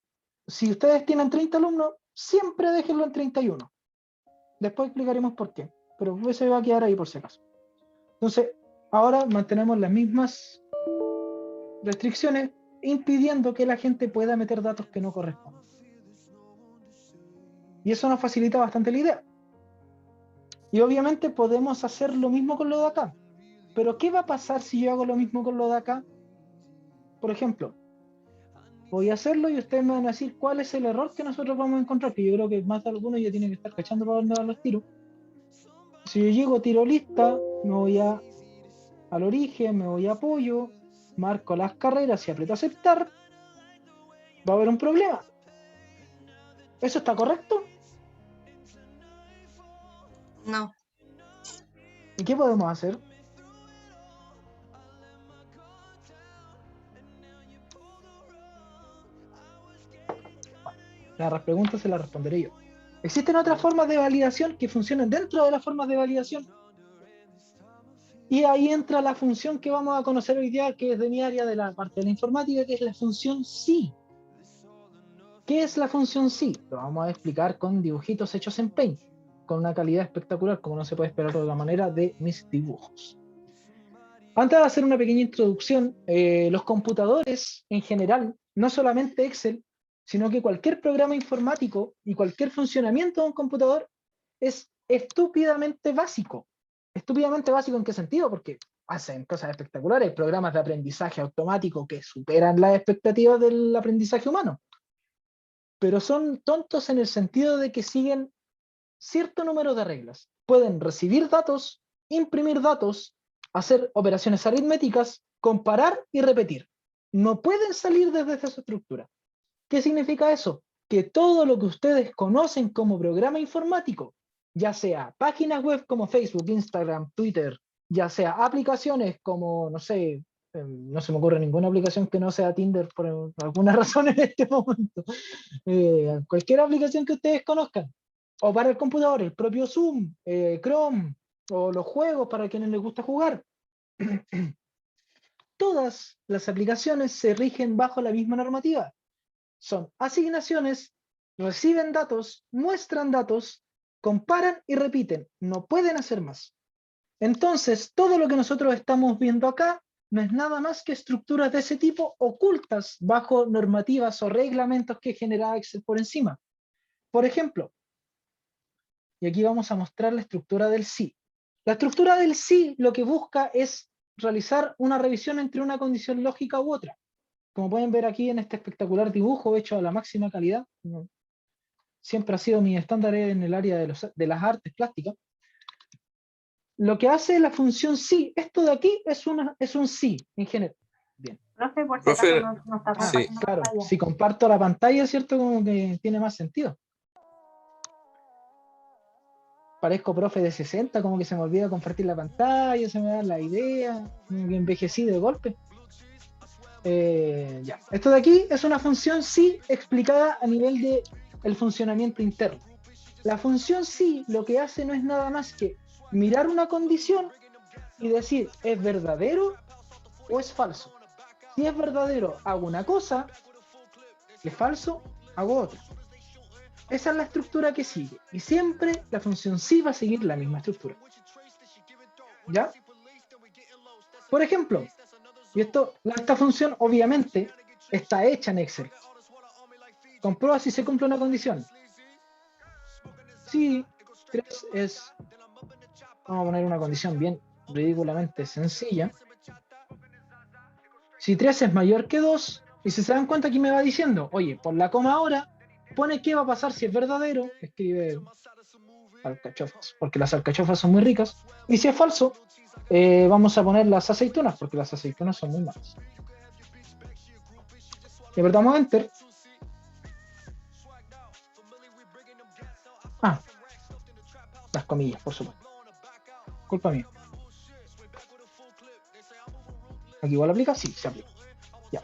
Si ustedes tienen 30 alumnos, siempre déjenlo en 31. Después explicaremos por qué. Pero se va a quedar ahí por si acaso. Entonces, ahora mantenemos las mismas restricciones, impidiendo que la gente pueda meter datos que no corresponden. Y eso nos facilita bastante la idea. Y obviamente podemos hacer lo mismo con lo de acá. Pero ¿qué va a pasar si yo hago lo mismo con lo de acá? Por ejemplo, voy a hacerlo y ustedes me van a decir cuál es el error que nosotros vamos a encontrar, que yo creo que más de alguno ya tiene que estar cachando para dónde van los tiros. Si yo llego tiro lista, me voy al origen, me voy a apoyo, marco las carreras y aprieto aceptar, va a haber un problema. ¿Eso está correcto? No. ¿Y qué podemos hacer? La pregunta se la responderé yo. ¿Existen otras formas de validación que funcionan dentro de las formas de validación? Y ahí entra la función que vamos a conocer hoy día, que es de mi área de la parte de la informática, que es la función sí. ¿Qué es la función sí? Lo vamos a explicar con dibujitos hechos en Paint, con una calidad espectacular, como no se puede esperar de otra manera, de mis dibujos. Antes de hacer una pequeña introducción, los computadores en general, no solamente Excel, sino que cualquier programa informático y cualquier funcionamiento de un computador es estúpidamente básico. ¿Estúpidamente básico en qué sentido? Porque hacen cosas espectaculares, programas de aprendizaje automático que superan las expectativas del aprendizaje humano. Pero son tontos en el sentido de que siguen cierto número de reglas. Pueden recibir datos, imprimir datos, hacer operaciones aritméticas, comparar y repetir. No pueden salir desde esa estructura. ¿Qué significa eso? Que todo lo que ustedes conocen como programa informático, ya sea páginas web como Facebook, Instagram, Twitter, ya sea aplicaciones como, no sé, no se me ocurre ninguna aplicación que no sea Tinder por alguna razón en este momento. Cualquier aplicación que ustedes conozcan, o para el computador, el propio Zoom, Chrome, o los juegos para quienes les gusta jugar. Todas las aplicaciones se rigen bajo la misma normativa. Son asignaciones, reciben datos, muestran datos, comparan y repiten. No pueden hacer más. Entonces, todo lo que nosotros estamos viendo acá no es nada más que estructuras de ese tipo ocultas bajo normativas o reglamentos que genera Excel por encima. Por ejemplo, y aquí vamos a mostrar la estructura del sí. La estructura del sí lo que busca es realizar una revisión entre una condición lógica u otra. Como pueden ver aquí en este espectacular dibujo hecho a la máxima calidad, siempre ha sido mi estándar en el área de las artes plásticas. Lo que hace la función sí, esto de aquí es un sí en general. Bien. Profe, por si acaso no está compartiendo Claro, pantalla. si comparto la pantalla, ¿cierto? Como que tiene más sentido. Parezco profe de 60, como que se me olvida compartir la pantalla, se me da la idea, como que envejecí de golpe. Ya. Esto de aquí es una función sí explicada a nivel de el funcionamiento interno. La función sí lo que hace no es nada más que mirar una condición y decir, ¿es verdadero o es falso? Si es verdadero, hago una cosa, si es falso, hago otra. Esa es la estructura que sigue. Y siempre la función sí va a seguir la misma estructura. ¿Ya? Por ejemplo, y esta función obviamente está hecha en Excel. Comprueba si se cumple una condición. Si 3 es, vamos a poner una condición bien ridículamente sencilla. Si 3 es mayor que 2, y si se dan cuenta aquí me va diciendo, oye, por la coma ahora, pone qué va a pasar si es verdadero, escribe alcachofas, porque las alcachofas son muy ricas, y si es falso, vamos a poner las aceitunas, porque las aceitunas son muy malas. Y apretamos Enter. Las comillas, por supuesto. Culpa mía. ¿Aquí igual aplica? Sí, se aplica. Ya.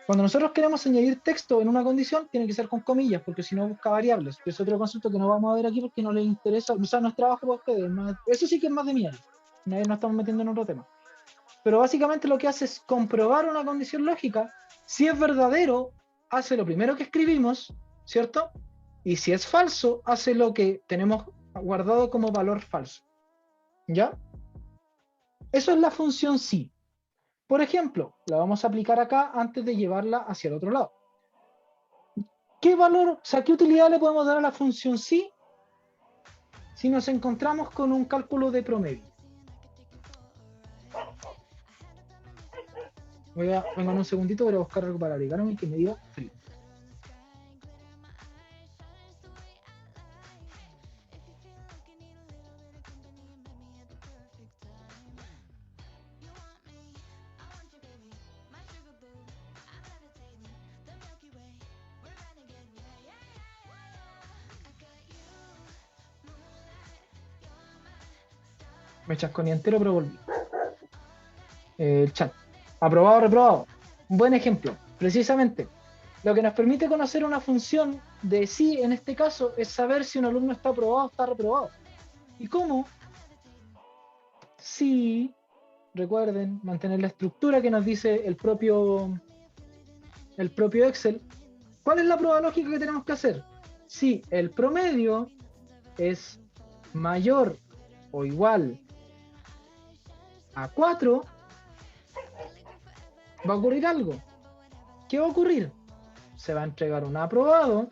Cuando nosotros queremos añadir texto en una condición, tiene que ser con comillas, porque si no busca variables. Que es otro concepto que no vamos a ver aquí porque no les interesa. O sea, no es trabajo para ustedes. Eso sí que es más de mi área. Nos estamos metiendo en otro tema. Pero básicamente lo que hace es comprobar una condición lógica. Si es verdadero, hace lo primero que escribimos, ¿cierto? Y si es falso, hace lo que tenemos guardado como valor falso. ¿Ya? Eso es la función sí. Por ejemplo, la vamos a aplicar acá antes de llevarla hacia el otro lado. ¿qué valor, o sea, qué utilidad le podemos dar a la función sí si nos encontramos con un cálculo de promedio? Vengan un segundito, voy a buscar algo para abrigarme que me dio frío. Me chasconí entero, pero volví. El chat. Aprobado, reprobado. Un buen ejemplo. Precisamente, lo que nos permite conocer una función de sí, en este caso, es saber si un alumno está aprobado o está reprobado. ¿Y cómo? Sí, recuerden, mantener la estructura que nos dice el propio Excel. ¿Cuál es la prueba lógica que tenemos que hacer? Si el promedio es mayor o igual a 4, va a ocurrir algo. ¿Qué va a ocurrir? Se va a entregar un aprobado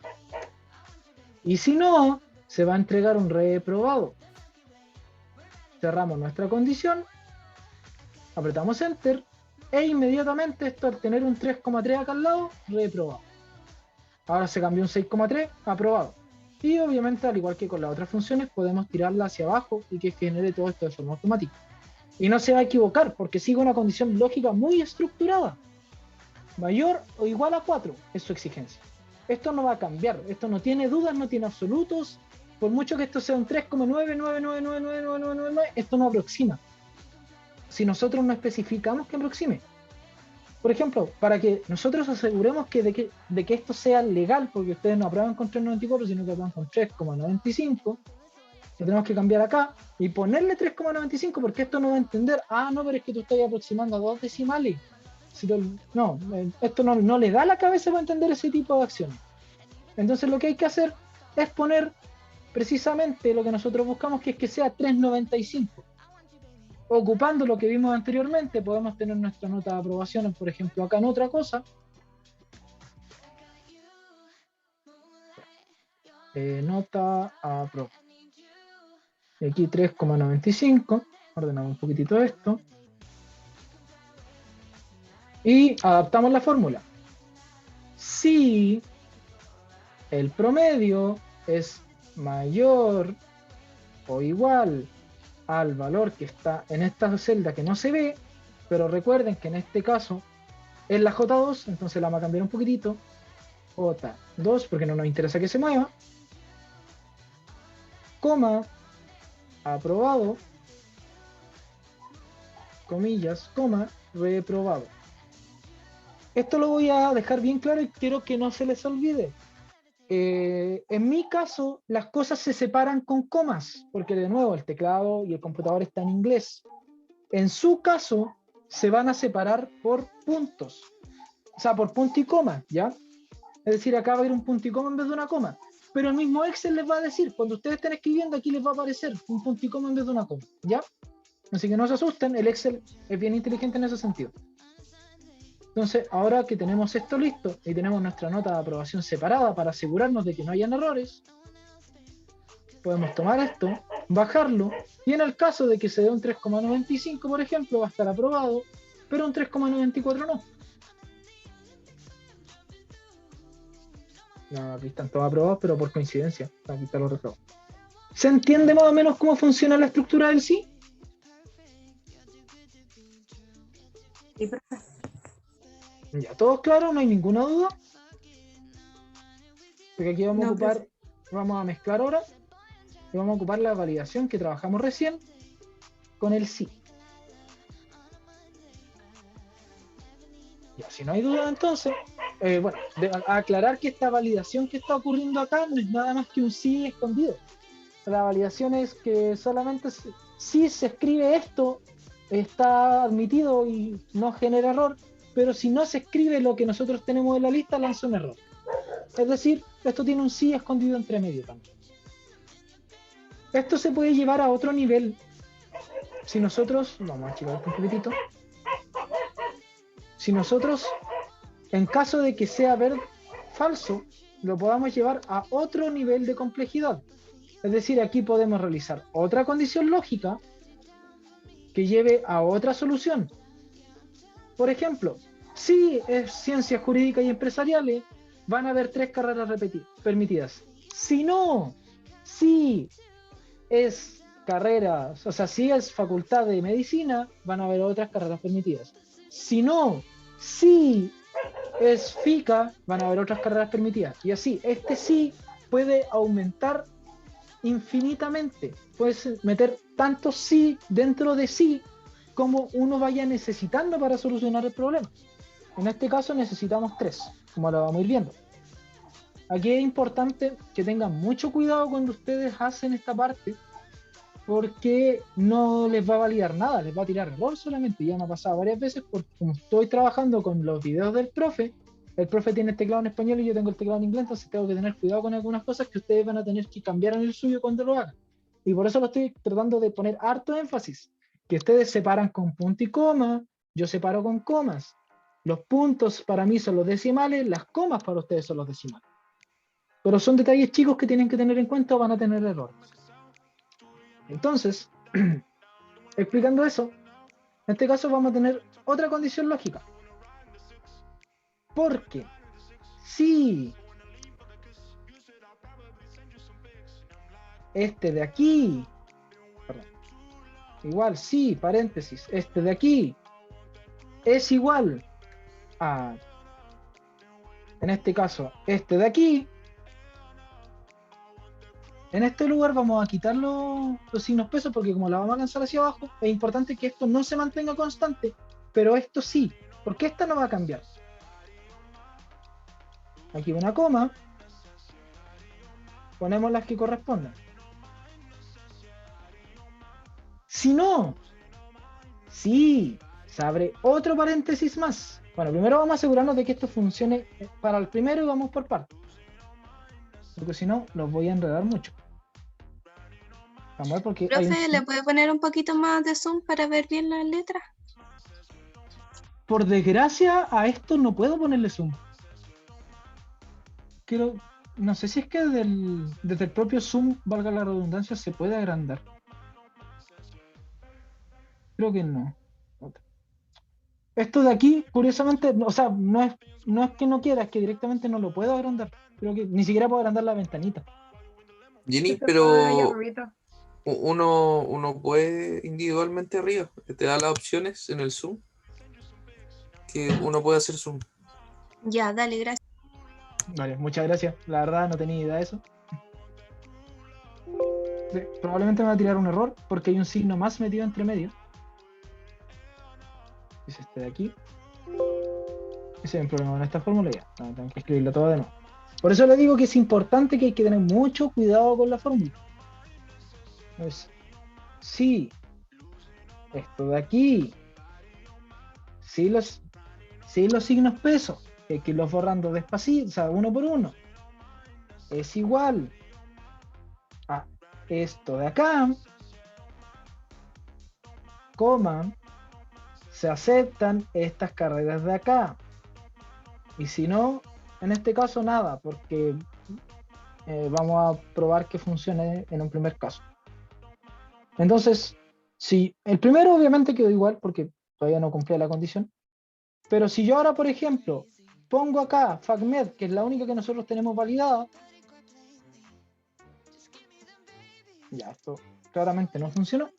y si no, se va a entregar un reprobado. Cerramos nuestra condición, apretamos Enter e inmediatamente esto, al tener un 3,3 acá al lado, reprobado. Ahora se cambió un 6,3, aprobado. Y obviamente, al igual que con las otras funciones, podemos tirarla hacia abajo y que genere todo esto de forma automática. Y no se va a equivocar porque sigue una condición lógica muy estructurada. Mayor o igual a 4 es su exigencia. Esto no va a cambiar, esto no tiene dudas, no tiene absolutos. Por mucho que esto sea un 3,9999999, esto no aproxima. Si nosotros no especificamos que aproxime. Por ejemplo, para que nosotros aseguremos que de que esto sea legal, porque ustedes no aprueban con 3,94, sino que aprueban con 3,95, lo tenemos que cambiar acá y ponerle 3,95 porque esto no va a entender, no, pero es que tú estás aproximando a 2 decimales. No, esto no le da la cabeza para entender ese tipo de acciones. Entonces lo que hay que hacer es poner precisamente lo que nosotros buscamos, que es que sea 3,95. Ocupando lo que vimos anteriormente, podemos tener nuestra nota de aprobación, por ejemplo, acá en otra cosa. Nota aprobada. Aquí 3,95. Ordenamos un poquitito esto. Y adaptamos la fórmula. Si el promedio es mayor o igual al valor que está en esta celda que no se ve, pero recuerden que en este caso es la J2, entonces la vamos a cambiar un poquitito, J2, porque no nos interesa que se mueva, coma, aprobado, comillas, coma, reprobado. Esto lo voy a dejar bien claro y quiero que no se les olvide. En mi caso, las cosas se separan con comas, porque de nuevo el teclado y el computador está en inglés. En su caso, se van a separar por puntos, o sea, por punto y coma, ¿ya? Es decir, acá va a ir un punto y coma en vez de una coma, pero el mismo Excel les va a decir, cuando ustedes estén escribiendo, aquí les va a aparecer un punto y coma en vez de una coma, ¿ya? Así que no se asusten, el Excel es bien inteligente en ese sentido. Entonces, ahora que tenemos esto listo y tenemos nuestra nota de aprobación separada para asegurarnos de que no hayan errores, podemos tomar esto, bajarlo, y en el caso de que se dé un 3,95, por ejemplo, va a estar aprobado, pero un 3,94 no. No, aquí están todos aprobados, pero por coincidencia, aquí están los reprobados. ¿Se entiende más o menos cómo funciona la estructura del sí? Sí, profe. Ya, ¿todos claros? ¿No hay ninguna duda? Porque aquí vamos a ocupar, profe. vamos a mezclar ahora, y vamos a ocupar la validación que trabajamos recién con el sí. Ya, si no hay duda entonces, bueno, aclarar que esta validación que está ocurriendo acá no es nada más que un sí escondido. La validación es que solamente si se escribe esto, está admitido y no genera error, pero si no se escribe lo que nosotros tenemos en la lista, lanza un error. Es decir, esto tiene un sí escondido entre medio también. Esto se puede llevar a otro nivel. Si nosotros, vamos a achicar esto un poquitito. Si nosotros, en caso de que sea falso, lo podamos llevar a otro nivel de complejidad. Es decir, aquí podemos realizar otra condición lógica que lleve a otra solución. Por ejemplo, si es ciencias jurídicas y empresariales, van a haber 3 carreras permitidas. Si no, si es carreras, o sea, si es facultad de medicina, van a haber otras carreras permitidas. Si no, si es FICA, van a haber otras carreras permitidas. Y así, este sí puede aumentar infinitamente. Puedes meter tanto sí dentro de sí como uno vaya necesitando para solucionar el problema. En este caso necesitamos 3, como lo vamos a ir viendo. Aquí es importante que tengan mucho cuidado cuando ustedes hacen esta parte, porque no les va a validar nada, les va a tirar error solamente. Ya me ha pasado varias veces, porque como estoy trabajando con los videos del profe, el profe tiene el teclado en español y yo tengo el teclado en inglés, entonces tengo que tener cuidado con algunas cosas que ustedes van a tener que cambiar en el suyo cuando lo hagan. Y por eso lo estoy tratando de poner harto énfasis, que ustedes separan con punto y coma, yo separo con comas. Los puntos para mí son los decimales, las comas para ustedes son los decimales. Pero son detalles chicos que tienen que tener en cuenta o van a tener errores. Entonces, explicando eso, en este caso vamos a tener otra condición lógica. Porque si este de aquí, perdón, igual si, paréntesis, este de aquí es igual a, en este caso, este de aquí, en este lugar vamos a quitar los signos pesos, porque como la vamos a lanzar hacia abajo, es importante que esto no se mantenga constante, pero esto sí, porque esta no va a cambiar. Aquí una coma, ponemos las que correspondan. Si no, sí, se abre otro paréntesis más. Bueno, primero vamos a asegurarnos de que esto funcione para el primero y vamos por partes, porque si no, los voy a enredar mucho. Vamos a ver porque hay Profe, ¿le puede poner un poquito más de zoom para ver bien las letras? Por desgracia, a esto no puedo ponerle zoom. No sé si es que desde el propio zoom, valga la redundancia, se puede agrandar. Creo que no. Esto de aquí, curiosamente, o sea, no es que no quiera, es que directamente no lo puedo agrandar. Creo que ni siquiera puedo agrandar la ventanita. Jenny, Sí se puede ahí pero arribita. uno puede individualmente arriba, te da las opciones en el zoom, que uno puede hacer zoom. Ya, dale, gracias. Vale, muchas gracias. La verdad no tenía idea de eso. Sí, probablemente me va a tirar un error porque hay un signo más metido entre medio. Es este de aquí. Ese es el problema con esta fórmula ya. No, tengo que escribirlo todo de nuevo. Por eso le digo que es importante que hay que tener mucho cuidado con la fórmula. Pues, sí, esto de aquí, sí los signos pesos, que hay que irlos borrando despacito, o sea, uno por uno, es igual a esto de acá, coma, se aceptan estas carreras de acá. Y si no, en este caso nada, porque vamos a probar que funcione en un primer caso. Entonces, si el primero obviamente quedó igual porque todavía no cumplía la condición, pero si yo ahora, por ejemplo, pongo acá FACMED, que es la única que nosotros tenemos validada, ya, esto claramente no funcionó.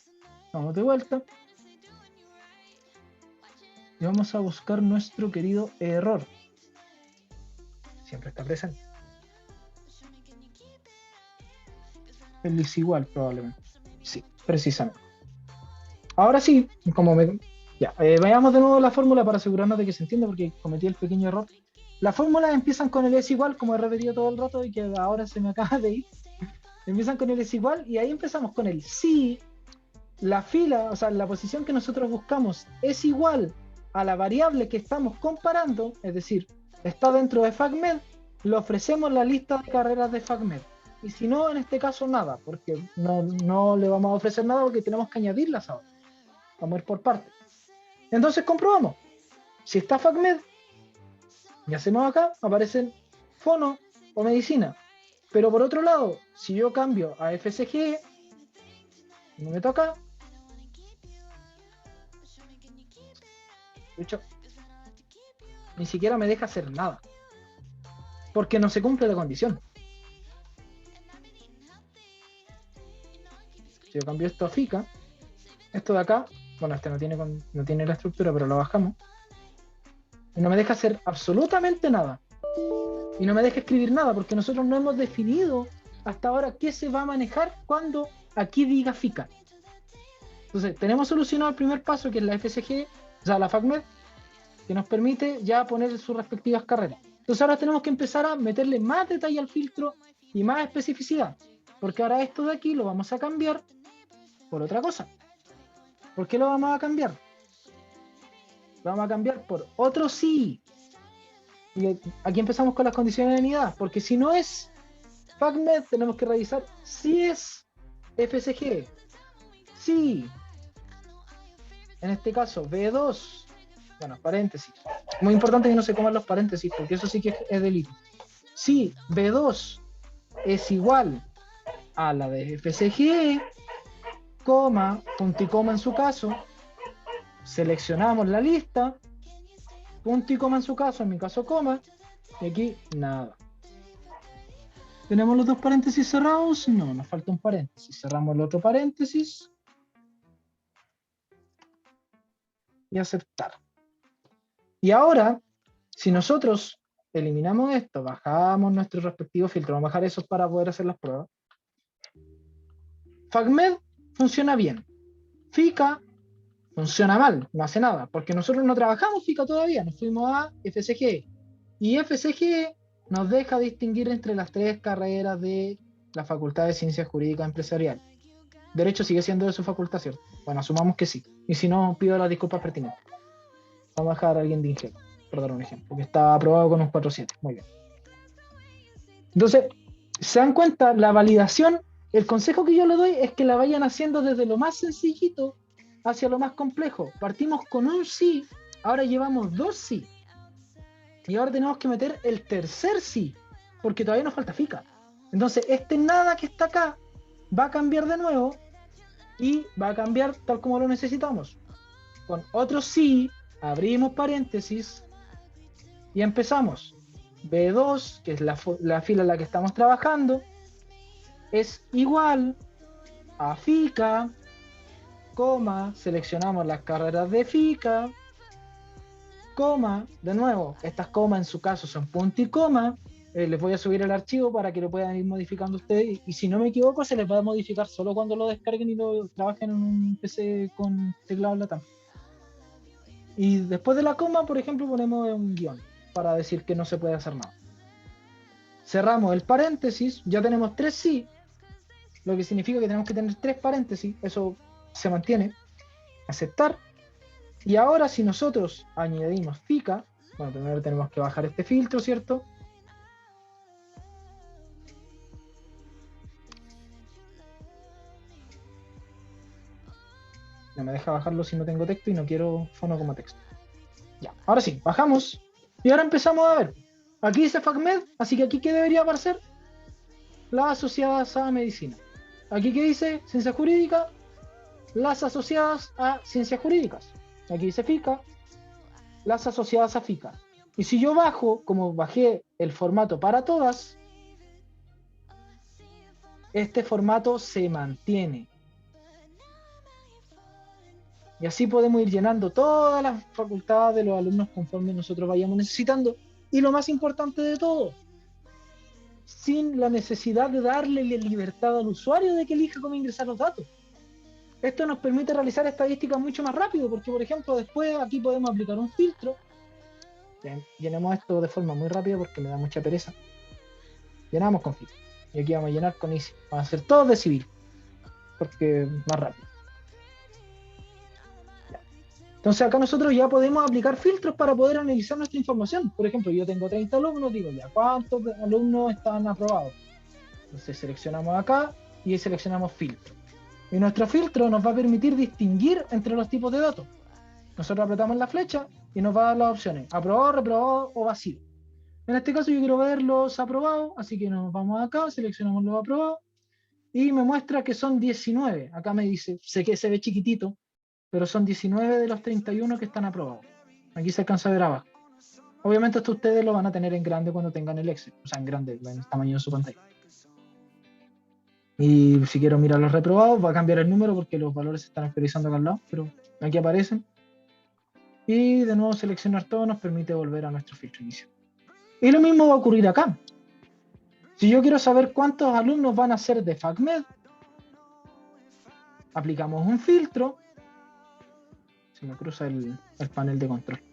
Vamos de vuelta. Y vamos a buscar nuestro querido error. Siempre está presente. El desigual probablemente. Sí, precisamente. Ahora sí, vayamos de nuevo a la fórmula para asegurarnos de que se entienda, porque cometí el pequeño error. Las fórmulas empiezan con el es igual, como he repetido todo el rato y que ahora se me acaba de ir. Empiezan con el es igual y ahí empezamos con el si la fila, o sea, la posición que nosotros buscamos es igual a la variable que estamos comparando, es decir, está dentro de FACMED, le ofrecemos la lista de carreras de FACMED. Y si no, en este caso nada, porque no le vamos a ofrecer nada porque tenemos que añadirlas ahora. Vamos a ir por partes. Entonces comprobamos. Si está FACMED, y hacemos acá, aparecen fono o medicina. Pero por otro lado, si yo cambio a FSG, me meto acá, de hecho, ni siquiera me deja hacer nada, porque no se cumple la condición. Si yo cambio esto a FICA, esto de acá, bueno, este no tiene la estructura, pero lo bajamos, y no me deja hacer absolutamente nada. Y no me deja escribir nada, porque nosotros no hemos definido hasta ahora qué se va a manejar cuando aquí diga FICA. Entonces, tenemos solucionado el primer paso, que es la FSG, o sea, la FACMED, que nos permite ya poner sus respectivas carreras. Entonces ahora tenemos que empezar a meterle más detalle al filtro y más especificidad, porque ahora esto de aquí lo vamos a cambiar por otra cosa. ¿Por qué lo vamos a cambiar? Lo vamos a cambiar por otro sí. Y aquí empezamos con las condiciones de unidad, porque si no es FACMED, tenemos que revisar si es FSG. Sí. En este caso, B2. Bueno, paréntesis. Muy importante que no se coman los paréntesis, porque eso sí que es delito. Si B2 es igual a la de FSG, coma, punto y coma en su caso, seleccionamos la lista, punto y coma en su caso, en mi caso coma, y aquí nada. ¿Tenemos los dos paréntesis cerrados? No, nos falta un paréntesis. Cerramos el otro paréntesis y aceptar. Y ahora, si nosotros eliminamos esto, bajamos nuestro respectivo filtro, vamos a bajar esos para poder hacer las pruebas. FACMED funciona bien. FICA funciona mal, no hace nada, porque nosotros no trabajamos FICA todavía, nos fuimos a FSG. Y FSG nos deja distinguir entre las tres carreras de la Facultad de Ciencias Jurídicas Empresariales. Derecho sigue siendo de su facultad, ¿cierto? Bueno, asumamos que sí. Y si no, pido las disculpas pertinentes. Vamos a dejar a alguien de Ingel, por dar un ejemplo, que está aprobado con un 4.7. Muy bien. Entonces, ¿se dan cuenta? La validación, el consejo que yo le doy es que la vayan haciendo desde lo más sencillito hacia lo más complejo. Partimos con un sí, ahora llevamos dos sí. Y ahora tenemos que meter el tercer sí, porque todavía nos falta FICA. Entonces, este nada que está acá va a cambiar de nuevo y va a cambiar tal como lo necesitamos. Con otro sí, abrimos paréntesis y empezamos. B2, que es la fila en la que estamos trabajando, es igual a FICA, coma, seleccionamos las carreras de FICA, coma, de nuevo, estas comas en su caso son punto y coma. Les voy a subir el archivo para que lo puedan ir modificando ustedes, y si no me equivoco se les va a modificar solo cuando lo descarguen y lo trabajen en un PC con teclado LATAM. Y después de la coma, por ejemplo, ponemos un guión para decir que no se puede hacer nada. Cerramos el paréntesis, ya tenemos tres sí, lo que significa que tenemos que tener tres paréntesis, eso se mantiene. Aceptar. Y ahora si nosotros añadimos FICA, bueno, primero tenemos que bajar este filtro, ¿cierto? No me deja bajarlo si no tengo texto y no quiero fono como texto. Ya, ahora sí, bajamos. Y ahora empezamos a ver. Aquí dice FACMED, así que aquí ¿qué debería aparecer? Las asociadas a medicina. Aquí ¿qué dice? Ciencia jurídica. Las asociadas a ciencias jurídicas. Aquí dice FICA. Las asociadas a FICA. Y si yo bajo, como bajé el formato para todas, este formato se mantiene. Y así podemos ir llenando todas las facultades de los alumnos conforme nosotros vayamos necesitando. Y lo más importante de todo, sin la necesidad de darle la libertad al usuario de que elija cómo ingresar los datos. Esto nos permite realizar estadísticas mucho más rápido, porque por ejemplo después aquí podemos aplicar un filtro. Llenemos esto de forma muy rápida porque me da mucha pereza. Llenamos con filtro. Y aquí vamos a llenar con Easy. Vamos a hacer todo de civil, porque más rápido. Entonces acá nosotros ya podemos aplicar filtros para poder analizar nuestra información. Por ejemplo, yo tengo 30 alumnos, digo ya, ¿cuántos alumnos están aprobados? Entonces seleccionamos acá y seleccionamos filtro. Y nuestro filtro nos va a permitir distinguir entre los tipos de datos. Nosotros apretamos la flecha y nos va a dar las opciones: aprobado, reprobado o vacío. En este caso yo quiero ver los aprobados, así que nos vamos acá, seleccionamos los aprobados y me muestra que son 19. Acá me dice, sé que se ve chiquitito, pero son 19 de los 31 que están aprobados. Aquí se alcanza a ver abajo. Obviamente esto ustedes lo van a tener en grande cuando tengan el Excel, o sea, en grande, en el tamaño de su pantalla. Y si quiero mirar los reprobados, va a cambiar el número porque los valores se están actualizando acá al lado, pero aquí aparecen. Y de nuevo seleccionar todo nos permite volver a nuestro filtro inicial. Y lo mismo va a ocurrir acá. Si yo quiero saber cuántos alumnos van a ser de FACMed, aplicamos un filtro. Se me cruza el panel de control.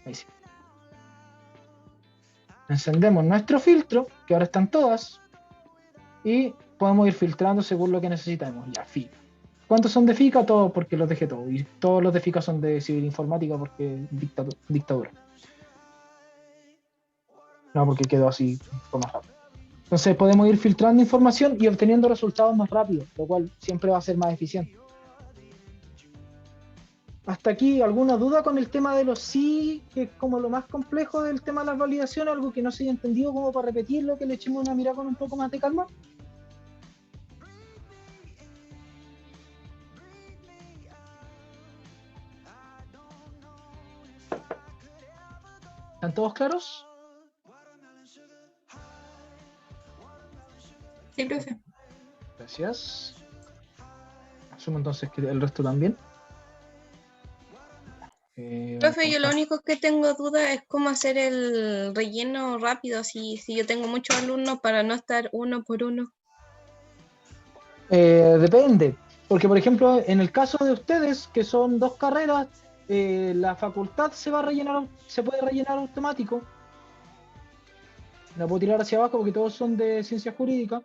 Ahí sí. Encendemos nuestro filtro, que ahora están todas, y podemos ir filtrando según lo que necesitamos. Ya, FICA. ¿Cuántos son de FICA? Todos, porque los dejé todos. Y todos los de FICA son de civil informática porque dictadura. No, porque quedó así un más rápido. Entonces podemos ir filtrando información y obteniendo resultados más rápido, lo cual siempre va a ser más eficiente. Hasta aquí, ¿alguna duda con el tema de los sí, que es como lo más complejo del tema de las validaciones? ¿Algo que no se haya entendido como para repetirlo, que le echemos una mirada con un poco más de calma? ¿Están todos claros? Sí, profe. Gracias. Asumo entonces que el resto también. Profe, yo lo único que tengo duda es cómo hacer el relleno rápido, si yo tengo muchos alumnos para no estar uno por uno. Depende, porque por ejemplo, en el caso de ustedes, que son 2 carreras, la facultad se puede rellenar automático. La puedo tirar hacia abajo porque todos son de ciencias jurídicas,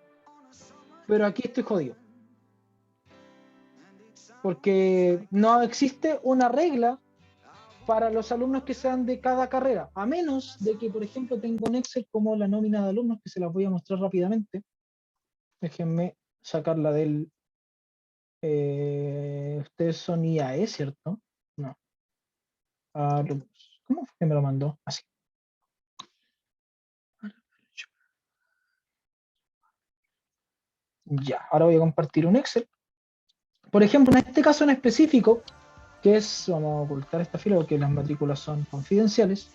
pero aquí estoy jodido. Porque no existe una regla para los alumnos que sean de cada carrera, a menos de que, por ejemplo, tengo un Excel como la nómina de alumnos, que se las voy a mostrar rápidamente. Déjenme sacarla del... ustedes son IAE, ¿cierto? No. ¿Cómo fue que me lo mandó? Así. Ya, ahora voy a compartir un Excel. Por ejemplo, en este caso en específico, que es, vamos a ocultar esta fila porque las matrículas son confidenciales.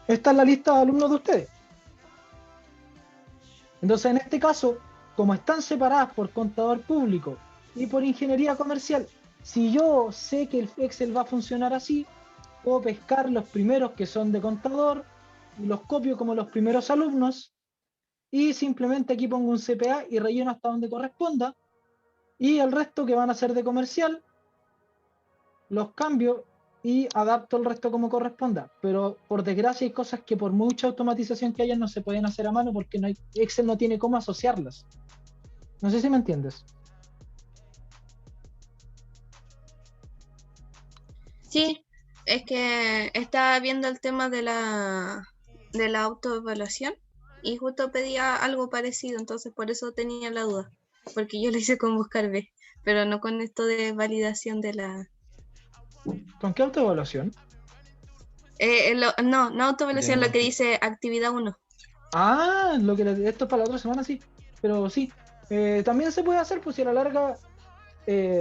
Esta es la lista de alumnos de ustedes. Entonces, en este caso, como están separadas por contador público y por ingeniería comercial, si yo sé que el Excel va a funcionar así, puedo pescar los primeros que son de contador y los copio como los primeros alumnos y simplemente aquí pongo un CPA y relleno hasta donde corresponda, y el resto que van a ser de comercial los cambio y adapto el resto como corresponda. Pero por desgracia hay cosas que por mucha automatización que haya no se pueden hacer a mano porque no hay, Excel no tiene cómo asociarlas. No sé si me entiendes. Sí, es que estaba viendo el tema de la autoevaluación y justo pedía algo parecido, entonces por eso tenía la duda, porque yo lo hice con Buscar B, pero no con esto de validación de la... ¿Con qué autoevaluación? no autoevaluación, lo que dice actividad 1. Ah, esto es para la otra semana, sí. Pero sí, también se puede hacer, pues si a la larga,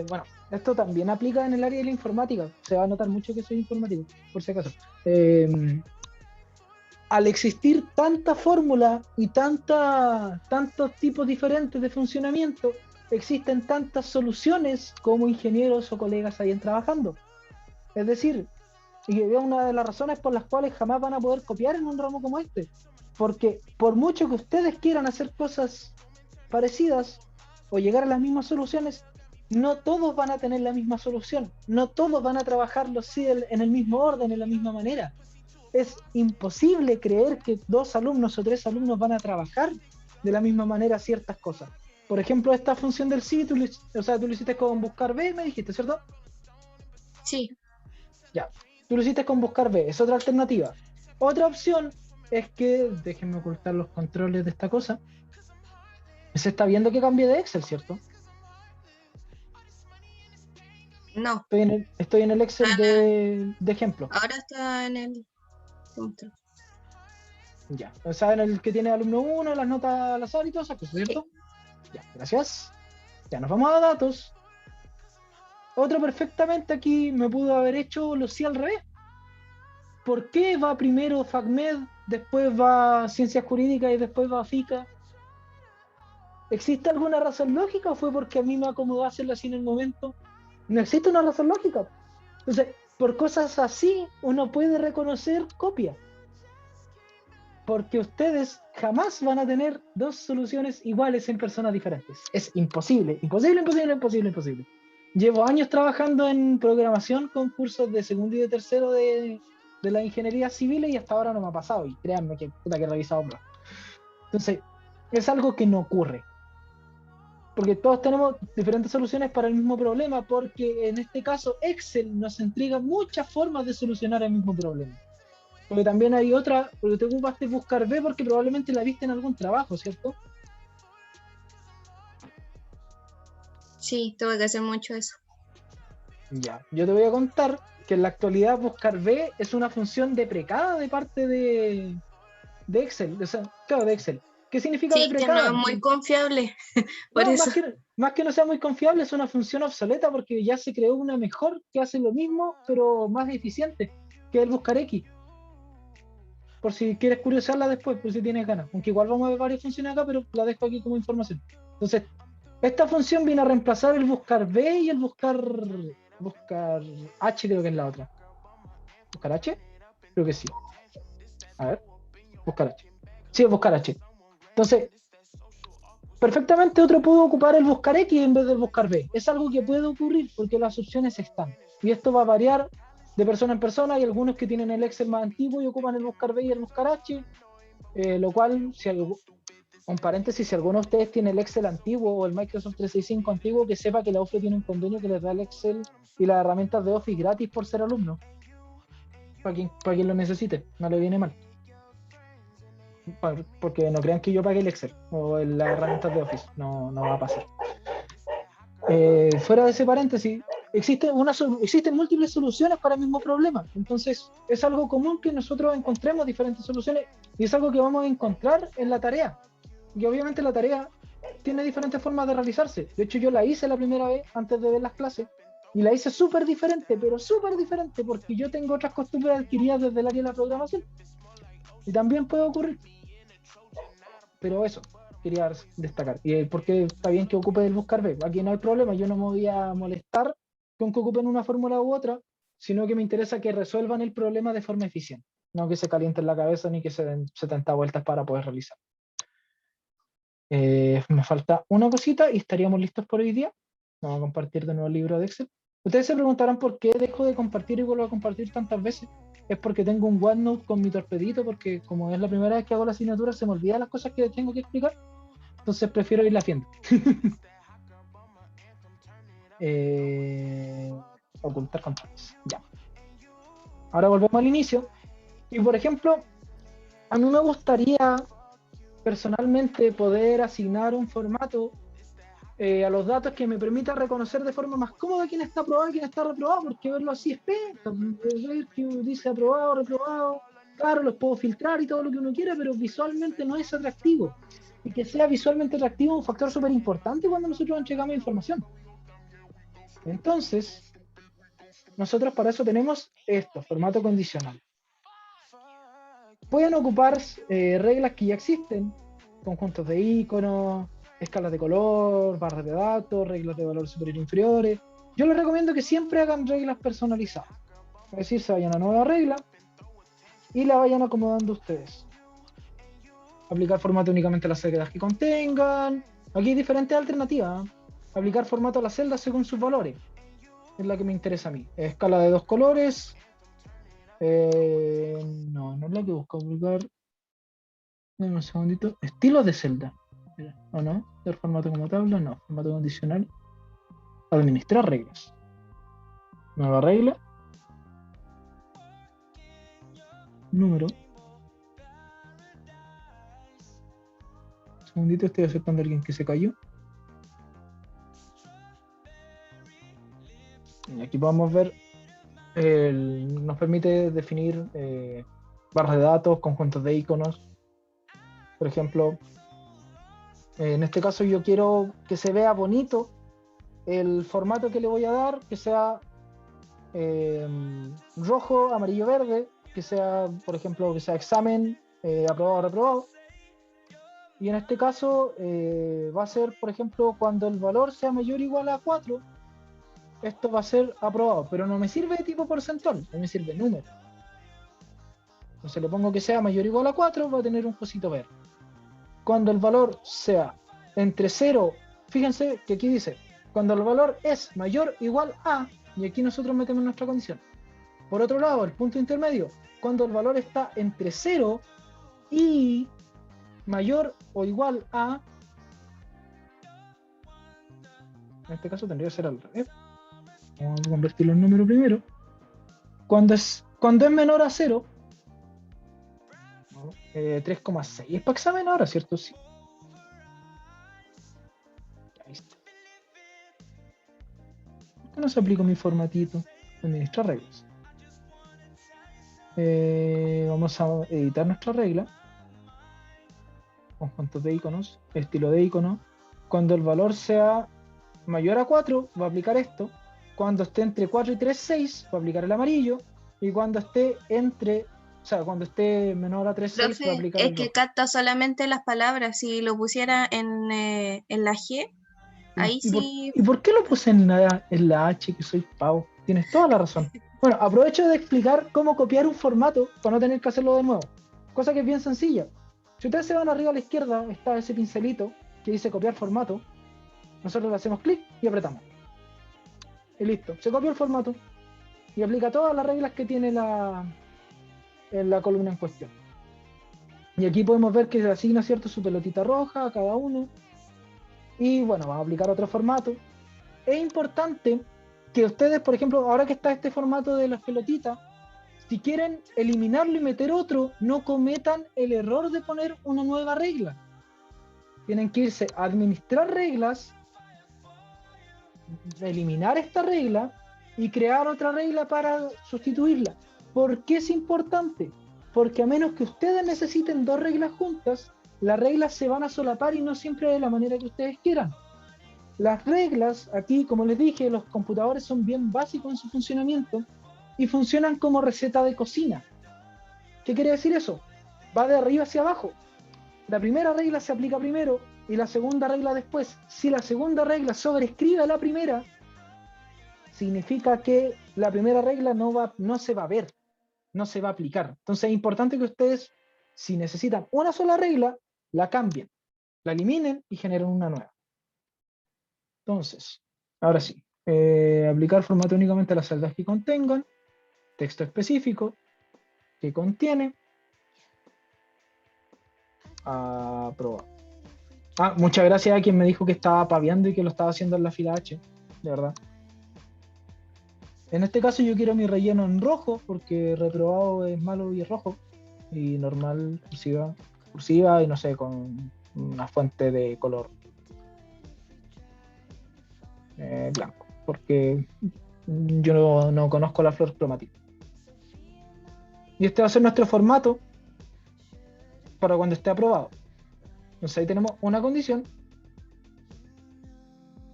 bueno, esto también aplica en el área de la informática. Se va a notar mucho que soy informático, por si acaso. Al existir tanta fórmula y tantos tipos diferentes de funcionamiento, existen tantas soluciones como ingenieros o colegas ahí trabajando. Es decir, y es una de las razones por las cuales jamás van a poder copiar en un ramo como este. Porque por mucho que ustedes quieran hacer cosas parecidas o llegar a las mismas soluciones, no todos van a tener la misma solución. No todos van a trabajarlo en el mismo orden, en la misma manera. Es imposible creer que 2 alumnos o 3 alumnos van a trabajar de la misma manera ciertas cosas. Por ejemplo, esta función del sí, tú lo hiciste con buscar B, me dijiste, ¿cierto? Sí. Ya, tú lo hiciste con buscar B, es otra alternativa. Otra opción es que, déjenme ocultar los controles de esta cosa. Se está viendo que cambié de Excel, ¿cierto? No, Estoy en el Excel de ejemplo. ahora está en el... Ya. ¿Saben el que tiene alumno 1, las notas al azar y todas esas cosas, cierto? Ya, gracias. Ya nos vamos a datos. Otro perfectamente aquí me pudo haber hecho lo sí al revés. ¿Por qué va primero FACMED, después va Ciencias Jurídicas y después va FICA? ¿Existe alguna razón lógica o fue porque a mí me acomodó hacerlo así en el momento? No existe una razón lógica. Entonces, por cosas así, uno puede reconocer copia. Porque ustedes jamás van a tener dos soluciones iguales en personas diferentes. Es imposible, imposible, imposible, imposible, imposible. Llevo años trabajando en programación con cursos de segundo y de tercero de la ingeniería civil y hasta ahora no me ha pasado. Y créanme que puta que he revisado pruebas. Entonces, es algo que no ocurre. Porque todos tenemos diferentes soluciones para el mismo problema, porque en este caso Excel nos entrega muchas formas de solucionar el mismo problema. Porque también hay otra, porque te ocupaste buscar B porque probablemente la viste en algún trabajo, ¿cierto? Sí, tuve que hacer mucho eso. Ya, yo te voy a contar que en la actualidad buscar B es una función deprecada de parte de Excel, o sea, claro, de Excel. ¿Qué significa Sí, que no deprecada? es muy confiable. Por No, eso. más que no sea muy confiable, es una función obsoleta porque ya se creó una mejor que hace lo mismo, pero más eficiente, que es el buscar X. Por si quieres curiosearla después, por si tienes ganas. Aunque igual vamos a ver varias funciones acá, pero la dejo aquí como información. Entonces, esta función viene a reemplazar el buscar B y el buscar H, creo que es la otra. ¿Buscar H? Creo que sí. A ver, buscar H. Sí, es buscar H. Entonces, perfectamente otro pudo ocupar el buscar X en vez del buscar B. Es algo que puede ocurrir porque las opciones están. Y esto va a variar de persona en persona. Hay algunos que tienen el Excel más antiguo y ocupan el buscar B y el buscar H. Lo cual, un paréntesis, si alguno de ustedes tiene el Excel antiguo o el Microsoft 365 antiguo, que sepa que la OFE tiene un convenio que les da el Excel y las herramientas de Office gratis por ser alumno. Para quien lo necesite, no le viene mal. Porque no crean que yo pague el Excel o las herramientas de Office, no va a pasar. Fuera de ese paréntesis, existen múltiples soluciones para el mismo problema. Entonces, es algo común que nosotros encontremos diferentes soluciones y es algo que vamos a encontrar en la tarea. Y obviamente la tarea tiene diferentes formas de realizarse. De hecho, yo la hice la primera vez antes de ver las clases y la hice súper diferente, pero súper diferente porque yo tengo otras costumbres adquiridas desde el área de la programación. Y también puede ocurrir. Pero eso, quería destacar. Y porque está bien que ocupe el buscar B. Aquí no hay problema, yo no me voy a molestar con que ocupen una fórmula u otra, sino que me interesa que resuelvan el problema de forma eficiente. No que se calienten la cabeza ni que se den 70 vueltas para poder realizar. Me falta una cosita y estaríamos listos por hoy día. Vamos a compartir de nuevo el libro de Excel. Ustedes se preguntarán por qué dejo de compartir y vuelvo a compartir tantas veces. Es porque tengo un OneNote con mi torpedito, porque como es la primera vez que hago la asignatura, se me olvidan las cosas que tengo que explicar. Entonces prefiero irla haciendo. Ocultar controles. Ya. Ahora volvemos al inicio. Y por ejemplo, a mí me gustaría personalmente poder asignar un formato a los datos que me permita reconocer de forma más cómoda quién está aprobado y quién está reprobado, porque verlo así es penta, ver que dice aprobado, reprobado, claro, los puedo filtrar y todo lo que uno quiera, pero visualmente no es atractivo. Y que sea visualmente atractivo es un factor súper importante cuando nosotros entregamos información. Entonces, nosotros para eso tenemos esto, formato condicional. Pueden ocupar reglas que ya existen, conjuntos de iconos, escalas de color, barras de datos, reglas de valor superior e inferiores. Yo les recomiendo que siempre hagan reglas personalizadas. Es decir, se vayan a nueva regla y la vayan acomodando ustedes. Aplicar formato únicamente a las celdas que contengan. Aquí hay diferentes alternativas. Aplicar formato a las celdas según sus valores. Es la que me interesa a mí. Escala de 2 colores. No es la que busco. Aplicar. Dame un segundito. Estilos de celda. ¿O no? ¿El formato como tabla? No. Formato condicional. Administrar reglas. Nueva regla. Número. Un segundito, estoy aceptando a alguien que se cayó. Y aquí podemos ver. Nos permite definir barras de datos, conjuntos de iconos. Por ejemplo, en este caso yo quiero que se vea bonito el formato que le voy a dar, que sea rojo, amarillo, verde, que sea, por ejemplo, que sea examen, aprobado, reprobado. Y en este caso va a ser, por ejemplo, cuando el valor sea mayor o igual a 4, esto va a ser aprobado, pero no me sirve de tipo porcentual, no me sirve número. Entonces le pongo que sea mayor o igual a 4, va a tener un cosito verde. Cuando el valor sea entre 0, fíjense que aquí dice, cuando el valor es mayor o igual a, y aquí nosotros metemos nuestra condición. Por otro lado, el punto intermedio, cuando el valor está entre 0 y mayor o igual a, en este caso tendría que ser al revés. Vamos a convertirlo en número primero. Cuando es menor a 0, 3,6 es para examen ahora, ¿cierto? Sí. Ahí está. ¿Por qué no se aplica mi formatito? Administrar reglas. Vamos a editar nuestra regla. Conjuntos de iconos, estilo de icono. Cuando el valor sea mayor a 4, va a aplicar esto. Cuando esté entre 4 y 3, 6, va a aplicar el amarillo. Y cuando esté cuando esté menor a 3, 6, va a Profe, aplicar es el que rojo. capta solamente las palabras. Si lo pusiera en la G, ahí sí. ¿Y por qué lo puse en la H, que soy pavo? Tienes toda la razón. Bueno, aprovecho de explicar cómo copiar un formato para no tener que hacerlo de nuevo. Cosa que es bien sencilla. Si ustedes se van arriba a la izquierda, está ese pincelito que dice copiar formato. Nosotros le hacemos clic y apretamos. Y listo. Se copió el formato y aplica todas las reglas que tiene en la columna en cuestión. Y aquí podemos ver que se asigna, ¿cierto?, su pelotita roja a cada uno. Y bueno, vamos a aplicar otro formato. Es importante que ustedes, por ejemplo, ahora que está este formato de las pelotitas, si quieren eliminarlo y meter otro, no cometan el error de poner una nueva regla. Tienen que irse a administrar reglas, eliminar esta regla y crear otra regla para sustituirla. ¿Por qué es importante? Porque a menos que ustedes necesiten dos reglas juntas, las reglas se van a solapar y no siempre de la manera que ustedes quieran. Las reglas, aquí, como les dije, los computadores son bien básicos en su funcionamiento y funcionan como receta de cocina. ¿Qué quiere decir eso? Va de arriba hacia abajo. La primera regla se aplica primero y la segunda regla después. Si la segunda regla sobrescribe a la primera, significa que la primera regla no se va a ver, no se va a aplicar. Entonces es importante que ustedes, si necesitan una sola regla, la cambien, la eliminen y generen una nueva. Entonces, ahora sí, aplicar formato únicamente a las celdas que contengan, texto específico, que contiene, aprobado. Muchas gracias a quien me dijo que estaba paviando y que lo estaba haciendo en la fila H, de verdad. En este caso yo quiero mi relleno en rojo, porque reprobado es malo y es rojo, y normal, cursiva y no sé, con una fuente de color blanco, porque yo no conozco la flor cromática. Y este va a ser nuestro formato para cuando esté aprobado. Entonces ahí tenemos una condición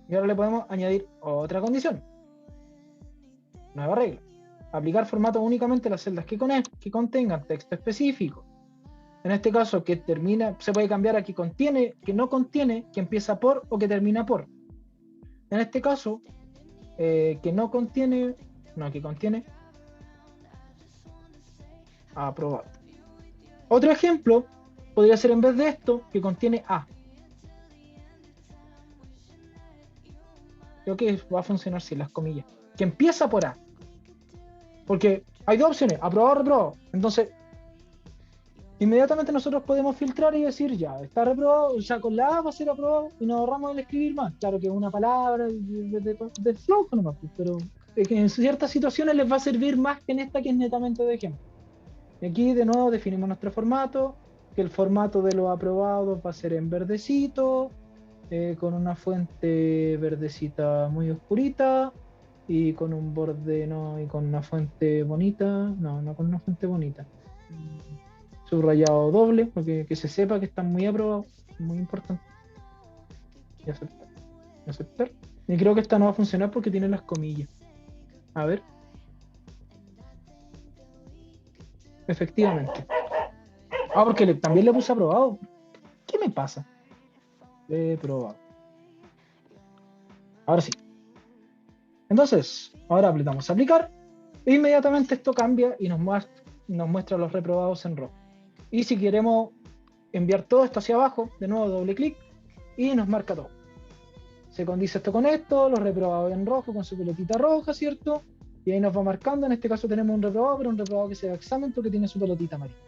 y ahora le podemos añadir otra condición. Nueva regla. Aplicar formato únicamente a las celdas que contengan texto específico. En este caso, que termina, se puede cambiar a que contiene, que no contiene, que empieza por o que termina por. En este caso, que no contiene, no, que contiene, aprobado. Otro ejemplo podría ser en vez de esto, que contiene A. Creo que va a funcionar sin las comillas. Que empieza por A. Porque hay dos opciones, aprobado o reprobado. Entonces, inmediatamente nosotros podemos filtrar y decir, ya, está reprobado, o sea, con la A va a ser aprobado y nos ahorramos el escribir más. Claro que es una palabra de flow, nomás, pero en ciertas situaciones les va a servir más que en esta, que es netamente de ejemplo. Y aquí de nuevo definimos nuestro formato, que el formato de los aprobados va a ser en verdecito, con una fuente verdecita muy oscurita, y con un borde, no, y con una fuente bonita, no con una fuente bonita. subrayado doble, porque que se sepa que están muy aprobados, muy importante. Y aceptar. Aceptar. Y creo que esta no va a funcionar porque tiene las comillas. A ver. Efectivamente. Ah, porque también le puse aprobado. ¿Qué me pasa? He probado. Ahora sí. Entonces, ahora apretamos aplicar. E inmediatamente esto cambia y nos muestra los reprobados en rojo. Y si queremos enviar todo esto hacia abajo, de nuevo doble clic y nos marca todo. Se condice esto con esto, los reprobados en rojo con su pelotita roja, ¿cierto? Y ahí nos va marcando, en este caso tenemos un reprobado, pero un reprobado que se da examen porque tiene su pelotita amarilla.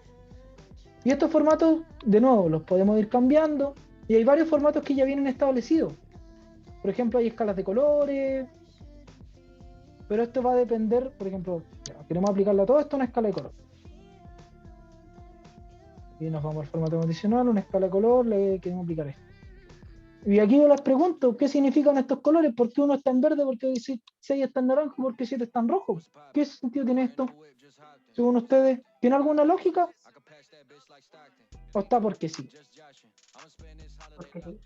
Y estos formatos, de nuevo, los podemos ir cambiando, y hay varios formatos que ya vienen establecidos. Por ejemplo, hay escalas de colores, pero esto va a depender, por ejemplo, queremos aplicarle a todo esto una escala de color. Y nos vamos al formato condicional, una escala de color, le queremos aplicar esto. Y aquí yo les pregunto, ¿qué significan estos colores? ¿Por qué uno está en verde? ¿Por qué 6 está en naranjo? ¿Por qué 7 está en rojo? ¿Qué sentido tiene esto? Según ustedes, ¿tiene alguna lógica? ¿O está porque sí? Porque sí.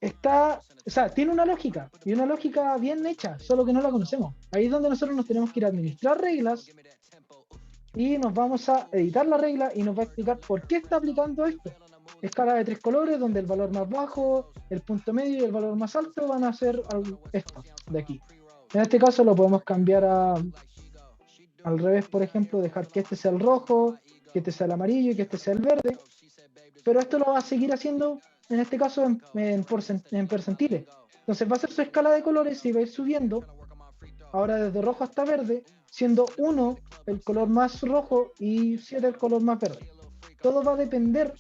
Está, o sea, tiene una lógica, y una lógica bien hecha, solo que no la conocemos. Ahí es donde nosotros nos tenemos que ir a administrar reglas, y nos vamos a editar la regla, y nos va a explicar por qué está aplicando esto. Escala de 3 colores, donde el valor más bajo, el punto medio y el valor más alto van a ser esto, de aquí. En este caso lo podemos cambiar al revés, por ejemplo, dejar que este sea el rojo, que este sea el amarillo y que este sea el verde. Pero esto lo va a seguir haciendo, en este caso, en percentiles. Entonces va a ser su escala de colores y va a ir subiendo, ahora desde rojo hasta verde, siendo 1 el color más rojo y 7 el color más verde. Todo va a depender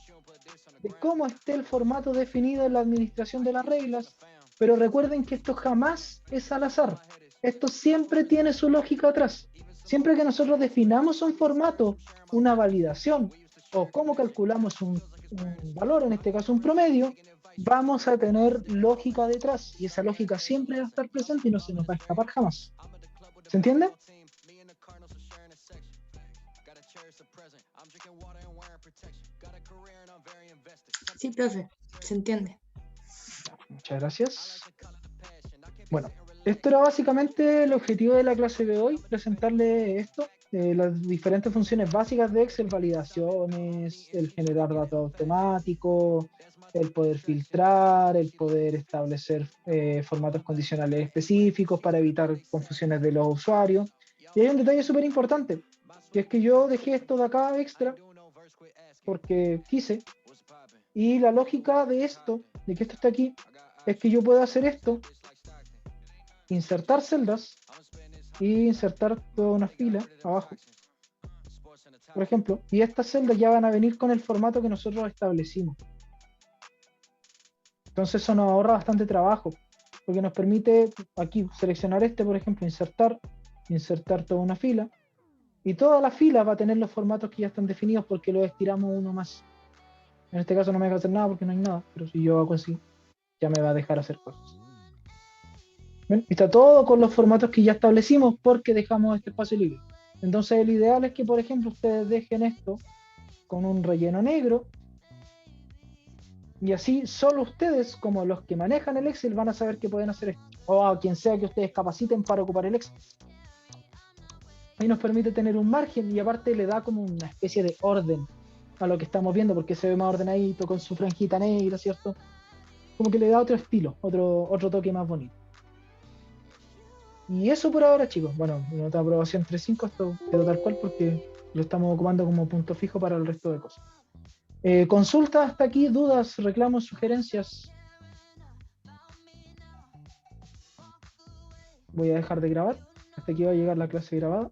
de cómo esté el formato definido en la administración de las reglas, pero recuerden que esto jamás es al azar. Esto siempre tiene su lógica atrás. Siempre que nosotros definamos un formato, una validación, o cómo calculamos un valor, en este caso un promedio, vamos a tener lógica detrás, y esa lógica siempre va a estar presente y no se nos va a escapar jamás. ¿Se entiende? Sí, profe, se entiende. Muchas gracias. Bueno, esto era básicamente el objetivo de la clase de hoy, presentarle esto, las diferentes funciones básicas de Excel, validaciones, el generar datos automáticos, el poder filtrar, el poder establecer formatos condicionales específicos para evitar confusiones de los usuarios. Y hay un detalle súper importante, que es que yo dejé esto de acá extra porque quise, y la lógica de esto, de que esto esté aquí, es que yo puedo hacer esto, insertar celdas y insertar toda una fila abajo, por ejemplo, y estas celdas ya van a venir con el formato que nosotros establecimos. Entonces eso nos ahorra bastante trabajo, porque nos permite aquí seleccionar este, por ejemplo, insertar toda una fila, y toda la fila va a tener los formatos que ya están definidos porque los estiramos uno más. En este caso no me deja hacer nada porque no hay nada, pero si yo hago así, ya me va a dejar hacer cosas. ¿Ven? Está todo con los formatos que ya establecimos porque dejamos este espacio libre. Entonces el ideal es que, por ejemplo, ustedes dejen esto con un relleno negro, y así solo ustedes, como los que manejan el Excel, van a saber que pueden hacer esto, o a quien sea que ustedes capaciten para ocupar el Excel. Ahí nos permite tener un margen, y aparte le da como una especie de orden a lo que estamos viendo, porque se ve más ordenadito con su franjita negra, ¿cierto? Como que le da otro estilo, otro toque más bonito. Y eso por ahora, chicos. Bueno, nota de aprobación 3.5, esto quedó tal cual porque lo estamos ocupando como punto fijo para el resto de cosas. Consultas hasta aquí, dudas, reclamos, sugerencias. Voy a dejar de grabar. Hasta aquí va a llegar la clase grabada.